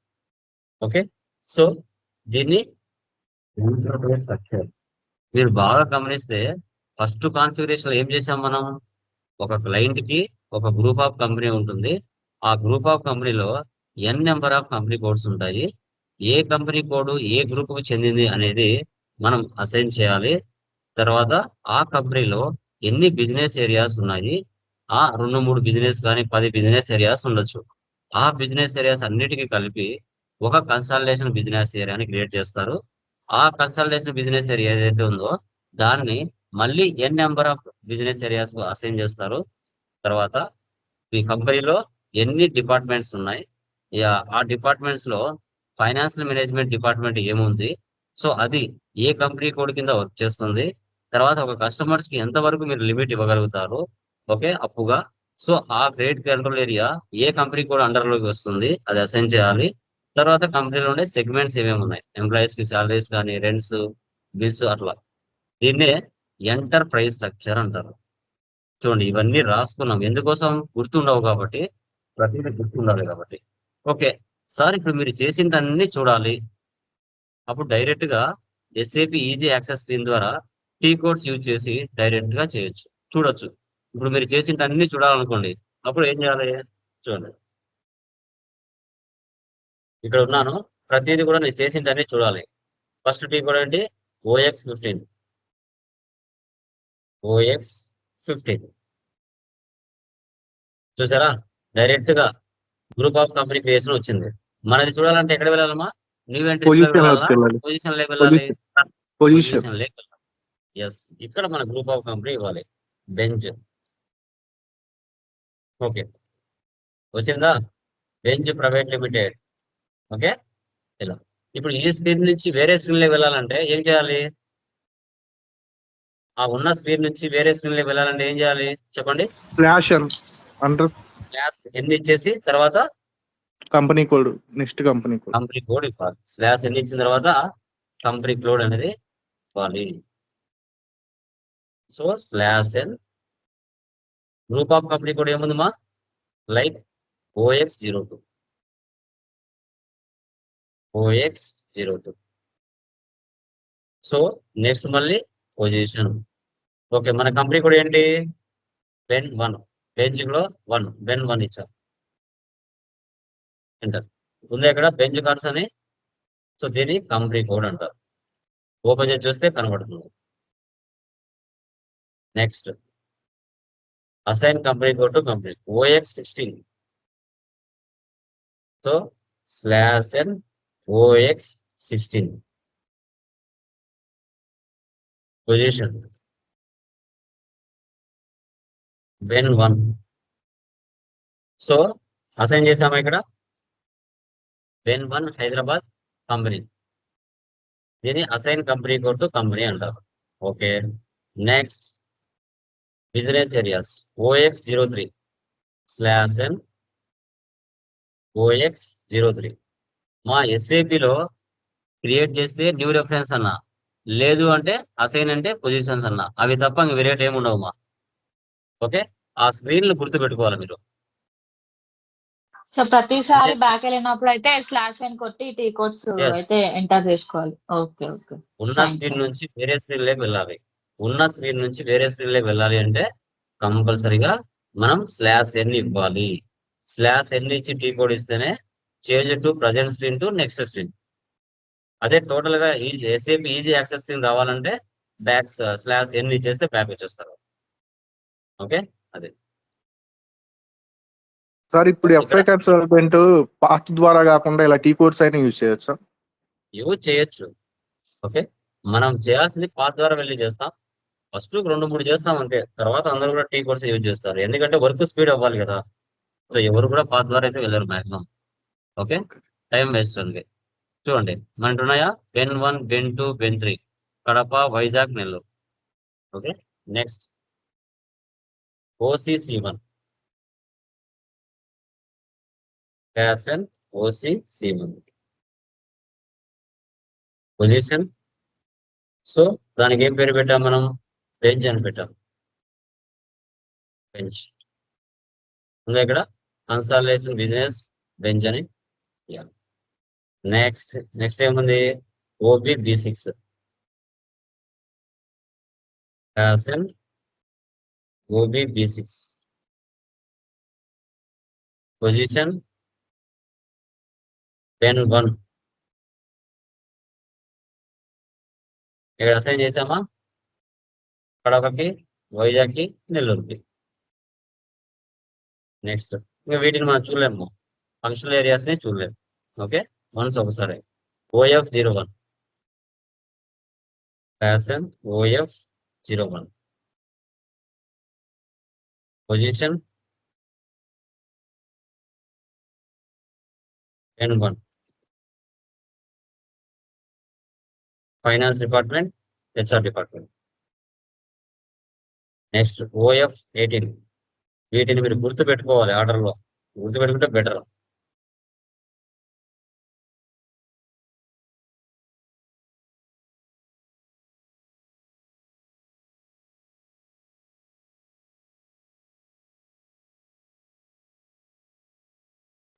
ఓకే, సో దీన్ని స్ట్రక్చర్ మీరు బాగా గమనిస్తే ఫస్ట్ కాన్ఫిగరేషన్ ఏం చేసాం మనం? ఒక క్లయింట్ కి ఒక గ్రూప్ ఆఫ్ కంపెనీ ఉంటుంది. ఆ గ్రూప్ ఆఫ్ కంపెనీలో n number of company codes ఉంటాయి. ఏ కంపెనీ కోడ్ ఏ గ్రూప్ కు చెందింది అనేది మనం అసైన్ చేయాలి. తర్వాత ఆ కంపెనీలో ఎన్ని బిజినెస్ ఏరియాస్ ఉన్నాయి? ఆ 2-3 బిజినెస్ కానీ 10 బిజినెస్ ఏరియాస్ ఉండొచ్చు. ఆ బిజినెస్ ఏరియాస్ అన్నిటికీ కలిపి ఒక కన్సల్టేషన్ బిజినెస్ ఏరియాని క్రియేట్ చేస్తారు. ఆ కన్సల్టేషన్ బిజినెస్ ఏరియా ఏదైతే ఉందో దాన్ని మళ్ళీ n number of business areas assign చేస్తారు. తర్వాత ఈ కంపెనీలో ఎన్ని డిపార్ట్మెంట్స్ ఉన్నాయి, ఆ డిపార్ట్మెంట్స్ లో ఫైనాన్షియల్ మేనేజ్మెంట్ డిపార్ట్మెంట్ ఏముంది, సో అది ఏ కంపెనీ కోడ్ కింద వర్క్ చేస్తుంది. తర్వాత ఒక కస్టమర్స్ కి ఎంతవరకు మీరు లిమిట్ ఇవ్వగలుగుతారు, ఓకే, అప్పుగా. సో ఆ క్రెడిట్ కంట్రోల్ ఏరియా ఏ కంపెనీ కోడ్ అండర్ లోకి వస్తుంది అది అసైన్ చేయాలి. తర్వాత కంపెనీలో ఉండే సెగ్మెంట్స్ ఏమేమి ఉన్నాయి, ఎంప్లాయీస్ కి సాలరీస్ కానీ, రెంట్స్, బిల్స్, అట్లా. దీన్నే ఎంటర్ప్రైజ్ స్ట్రక్చర్ అంటారు. చూడండి ఇవన్నీ రాసుకున్నాం ఎందుకోసం? గుర్తుండవు కాబట్టి, ప్రతిదీ గుర్తుండాలి కాబట్టి. ఓకే సార్, ఇప్పుడు మీరు చేసిందన్నీ చూడాలి. అప్పుడు డైరెక్ట్ గా SAP ఈజీ యాక్సెస్ స్క్రీన్ ద్వారా టీ కోడ్స్ యూజ్ చేసి డైరెక్ట్ గా చేయొచ్చు, చూడొచ్చు. ఇప్పుడు మీరు చేసిందన్నీ చూడాలనుకోండి, అప్పుడు ఏం చేయాలి? చూడండి ఇక్కడ ఉన్నాను. ప్రతిదీ కూడా నేను చేసిందన్నీ చూడాలి. ఫస్ట్ టీ కోడ్ ఏంటి? OX15. చూసారా? డైరెక్ట్ గా గ్రూప్ ఆఫ్ కంపెనీ క్రియేషన్ వచ్చింది. మనది చూడాలంటే ఎక్కడ వెళ్ళాలమ్మా? న్యూ ఎంట్రీస్ లో వెళ్ళాలా? పొజిషన్ లోకి వెళ్ళాలి. పొజిషన్ లోకి వెళ్ళాలి. ఎస్, ఇక్కడ మన గ్రూప్ ఆఫ్ కంపెనీ ఇవ్వాలి. బెంచ్. ఓకే, వచ్చిందా? Bench private limited. ఓకే, ఇలా. ఇప్పుడు ఈ స్క్రీన్ నుంచి వేరే స్క్రీన్ లోకి వెళ్ళాలంటే ఏం చేయాలి? ఆ ఉన్న స్క్రీన్ నుంచి వేరే స్క్రీన్ లోకి వెళ్ళాలంటే ఏం చేయాలి చెప్పండి?
స్లాష్
క్లాస్ ఎన్ని ఇచ్చేసి తర్వాత
company code, next company code.
Company code ఇవ్వాలి. స్లాష్ ఎన్ని ఇచ్చిన తర్వాత కంపెనీ కోడ్ అనేది ఇవ్వాలి. So /n group of company code ఏముందమ్మా? Like OX02 OX02. So next మళ్ళీ పొజిషన్. ఓకే, మన కంపెనీ కూడా ఏంటి, బెన్ 1, బెంచ్ లో 1, బెన్ 1 ఇచ్చాం. ఎంటర్ ఉంది ఇక్కడ బెంచ్ కార్డ్స్ అని. సో దీన్ని కంపెనీ కోడ్ అంటారు. ఓపెన్ చేసి చూస్తే కనబడుతుంది. Next assign company code to company OX16. So /n OX16 position బెన్ 1. సో అసైన్ చేసామా ఇక్కడ బెన్ 1 హైదరాబాద్ కంపెనీ. దీన్ని assign company code to company అంటారు. Okay, next business areas OX03 /n OX03. మా ఎస్ఏపిలో క్రియేట్ చేస్తే న్యూ రెఫరెన్స్ అన్న, లేదు అంటే అసైన్ అంటే పొజిషన్స్ అన్న. అవి తప్ప ఇంక వేరేట్ ఏమి ఉండవు మా. ఓకే, ఆ స్క్రీన్లు గుర్తు పెట్టుకోవాలి మీరు.
సో ప్రతిసారి
Yes.
బ్యాక్ వెళ్ళినప్పుడు అయితే /n కొట్టి టీ కోడ్స్
Yes.
అయితే ఎంటర్ చేసుకోవాలి. ఓకే ఓకే
ఉన్న
Fine,
స్క్రీన్
sir.
నుంచి వేరే స్క్రీన్ లోకి వెళ్ళాలి. ఉన్న స్క్రీన్ నుంచి వేరే స్క్రీన్ లోకి వెళ్ళాలి అంటే కంపల్సరీగా మనం /n ఇవ్వాలి. /n ఇచ్చి టీ కోడ్ ఇస్తేనే change to present screen to next screen. అదే టోటల్ గా easy SAP easy access screen రావాలంటే బ్యాక్ /n ఇచ్చేస్తే బ్యాక్ వచ్చేస్తారు. ఓకే, అదే
సార్ ఇప్పుడు ఎఫ్ఐ కార్డ్స్ డెవలప్మెంట్ పాత్ ద్వారా కాకుండా ఇలా టీ కోడ్స్ అయినా యూజ్ చేయొచ్చు సార్.
యూజ్ చేయొచ్చు. ఓకే, మనం చేయాల్సింది పాత్ ద్వారా వెళ్ళి చేస్తాం. ఫస్ట్ 2-3 చేస్తాం అంతే. తర్వాత అందరూ కూడా టీ కోడ్స్ యూజ్ చేస్తారు. ఎందుకంటే వర్క్ స్పీడ్ అవ్వాలి కదా. సో ఎవరు కూడా పాత్ ద్వారా అయితే వెళ్ళరు మాక్సిమం. ఓకే, టైం వేస్ట్ అండి. చూడండి మనకి ఉన్నాయా Ben 1, Ben 2, Ben 3 Kadapa, Vizag, Nellore. Okay, next OCC1 fashion OCC1 position. So దానికి ఏం పేరు పెట్టాం మనం, బెంచ్ అని పెట్టాం. బెంచ్ ఉందా ఇక్కడ, కన్సాలిడేషన్ బిజినెస్ బెంచ్ అని. నెక్స్ట్ ఏముంది, OBB6 ఫ్యాషన్ OBB6 పొజిషన్ బెన్ 1. ఇక్కడ అసైన్ చేసామా, కడపకి, వైజాగ్కి, నెల్లూరుకి. నెక్స్ట్ ఇంకా వీటిని మనం చూడలేము, ఫంక్షనల్ ఏరియాస్ ని చూడలేము. ఓకే, వన్స్ ఒకసారి OF01 ఫ్యాషన్ OF01 పొజిషన్ బెన్ 1. Finance department, HR department. Next OF18. వీటిని మీరు గుర్తు పెట్టుకోవాలి, ఆర్డర్లో గుర్తు పెట్టుకుంటే better.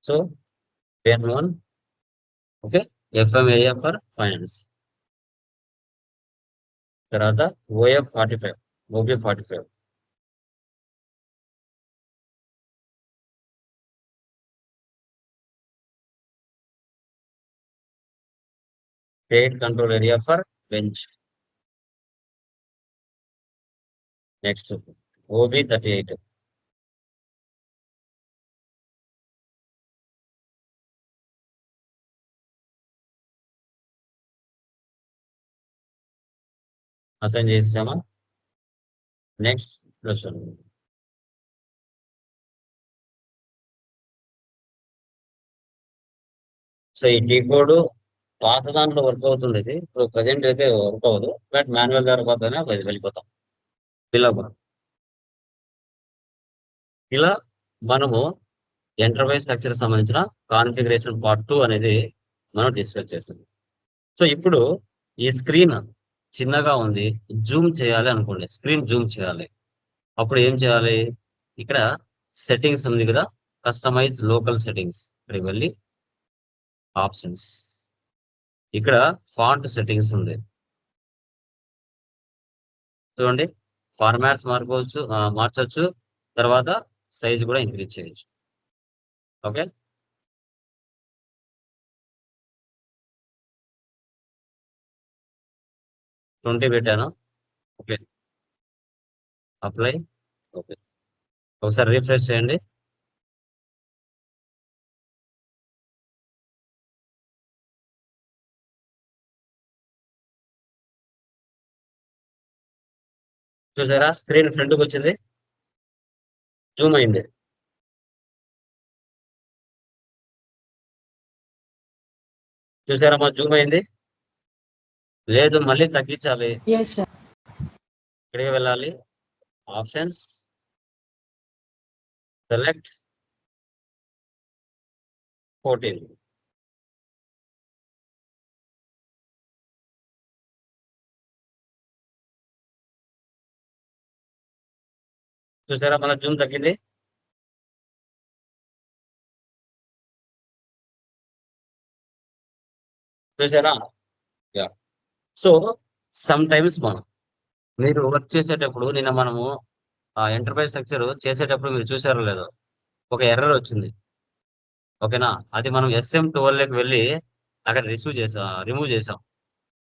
So Ben 1. Okay, FM area for finance. తర్వాత OF45 OB45 credit control area for bench. Next OB38 assign చేసామా. నెక్స్ట్ చూడండి, సో ఈ టీ కోడ్ పాత దాంట్లో వర్క్ అవుతుంది. ఇది ఇప్పుడు ప్రజెంట్ అయితే వర్క్ అవ్వదు, బట్ మాన్యువల్ ద్వారా పోతేనే వెళ్ళిపోతాం. ఇలా మనము ఎంటర్ప్రైజ్ స్ట్రక్చర్ సంబంధించిన కాన్ఫిగరేషన్ పార్ట్ 2 అనేది మనం డిస్కస్ చేసాం. సో ఇప్పుడు ఈ స్క్రీన్ చిన్నగా ఉంది, జూమ్ చేయాలి అనుకోండి, స్క్రీన్ జూమ్ చేయాలి. అప్పుడు ఏం చేయాలి, ఇక్కడ సెట్టింగ్స్ ఉంది కదా, కస్టమైజ్ లోకల్ సెట్టింగ్స్ ఇక్కడికి వెళ్ళి ఆప్షన్స్, ఇక్కడ ఫాంట్ సెట్టింగ్స్ ఉంది చూడండి. ఫార్మాట్స్ మార్చొచ్చు, తర్వాత సైజ్ కూడా ఇంక్రీజ్ చేయొచ్చు. ఓకే, ట్వంటీ పెట్టాను. Okay, apply. ఓకే, ఒకసారి రిఫ్రెష్ చేయండి. చూసారా, స్క్రీన్ ఫ్రంట్కి వచ్చింది, జూమ్ అయింది. చూసారమ్మా, జూమ్ అయింది. లేదు, మళ్ళీ తగ్గించాలి.
Yes sir.
ఇక్కడికి వెళ్ళాలి, ఆప్షన్స్, సెలెక్ట్ 14. చూసారా, మన జూమ్ తగ్గింది. చూసారా? సో సమ్ టైమ్స్ మీరు వర్క్ చేసేటప్పుడు నిన్న మనము ఆ ఎంటర్ప్రైజ్ స్ట్రక్చర్ చేసేటప్పుడు మీరు చూసారో లేదో, ఒక ఎర్రర్ వచ్చింది. ఓకేనా, అది మనం SM12 వెళ్ళి అక్కడ రిమూవ్ చేసాం.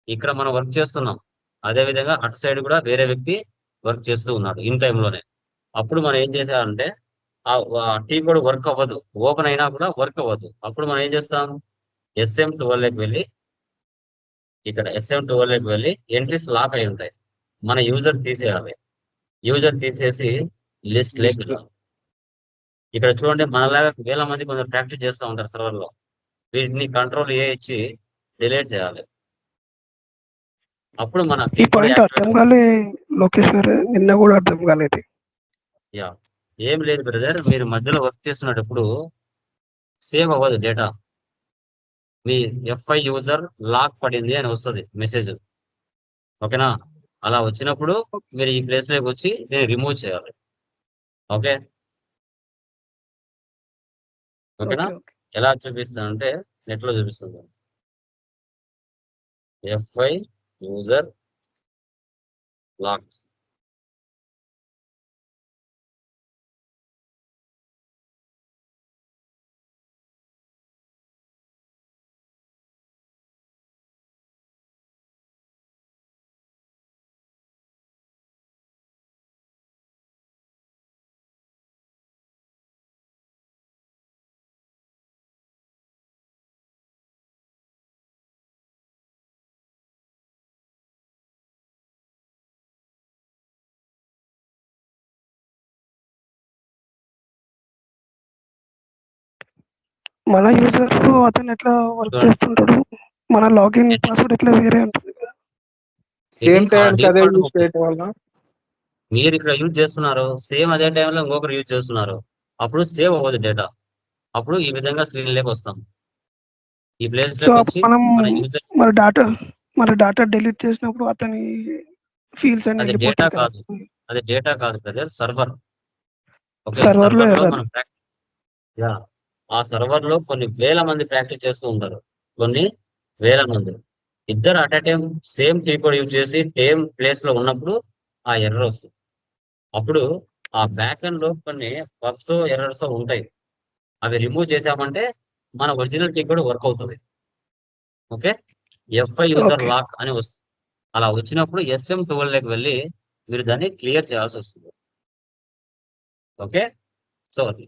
ఇక్కడ మనం వర్క్ చేస్తున్నాం, అదే విధంగా అటు సైడ్ కూడా వేరే వ్యక్తి వర్క్ చేస్తూ ఉన్నాడు ఇన్ టైంలోనే. అప్పుడు మనం ఏం చేసామంటే ఆ టీ కోడ్ వర్క్ అవ్వదు, ఓపెన్ అయినా కూడా వర్క్ అవ్వదు. అప్పుడు మనం ఏం చేస్తాం, SM12 వెళ్ళి ఇక్కడ SM12 వెళ్ళి ఎంట్రీస్ లాక్ అయి ఉంటాయి, మన యూజర్ తీసేయాలి. యూజర్ తీసేసి లిస్ట్ లేక ఇక్కడ చూడండి, మనలాగా వేల మంది కొందరు ప్రాక్టీస్ చేస్తూ ఉంటారు సర్వర్ లో. వీటిని కంట్రోల్ ఇచ్చి డిలీట్ చేయాలి. అప్పుడు మన
ఈ పాయింట్ అర్థం కాలే లోకేష్ గారు, నిన్న కూడా అర్థం కాలేదు.
యా, ఏం లేదు బ్రదర్, మీరు మధ్యలో వర్క్ చేస్తున్నప్పుడు సేవ్ అవ్వదు డేటా. మీ FI యూజర్ లాక్ పడింది అని వస్తుంది మెసేజ్. ఓకేనా, అలా వచ్చినప్పుడు మీరు ఈ ప్లేస్ లోకి వచ్చి దీన్ని రిమూవ్ చేయాలి. ఓకే, ఓకేనా. ఎలా చూపిస్తానంటే నెట్ లో చూపిస్తుంది. FI user lock.
మన యూజర్ అతను ఎట్లా వర్క్ చేస్తుంటాడు, మన లాగిన్ పాస్వర్డ్ ఎట్లా వేరే ఉంటుంది కదా.
సేమ్ టైం అదే యూజ్ చేయడం వల్ల
మీరు ఇక్కడ యూజ్ చేస్తున్నారు, సేమ్ అదే టైంలో ఇంకొకరు యూజ్ చేస్తున్నారు, అప్పుడు సేవ్ అవ్వదు డేటా. అప్పుడు ఈ విధంగా స్క్రీన్ లేకి వస్తాం. ఈ ప్లేస్
సో
లోకి వచ్చి
మనం
మన యూజర్,
మన డేటా డిలీట్ చేసినప్పుడు అతని ఫీల్డ్స్ అన్ని
అది డేటా
వెళ్ళిపోతాయి కదా.
కాదు, అది డేటా కాదు బ్రదర్, సర్వర్. ఓకే,
సర్వర్ లో
సర్వర్ లో
ఎర్రర్.
మనం ఆ సర్వర్ లో కొన్ని వేల మంది ప్రాక్టీస్ చేస్తూ ఉంటారు, కొన్ని వేల మంది. ఇద్దరు at a time same T code use చేసి సేమ్ ప్లేస్ లో ఉన్నప్పుడు ఆ ఎర్రర్ వస్తుంది. అప్పుడు ఆ బ్యాక్ ఎండ్ లో కొన్ని బగ్స్ ఎర్రర్స్ ఉంటాయి, అవి రిమూవ్ చేసామంటే మన ఒరిజినల్ టీ కోడ్ వర్క్ అవుతుంది. ఓకే, FI యూజర్ లాక్ అని వస్తుంది. అలా వచ్చినప్పుడు SM12 వెళ్ళి మీరు దాన్ని క్లియర్ చేయాల్సి వస్తుంది. ఓకే, సో అది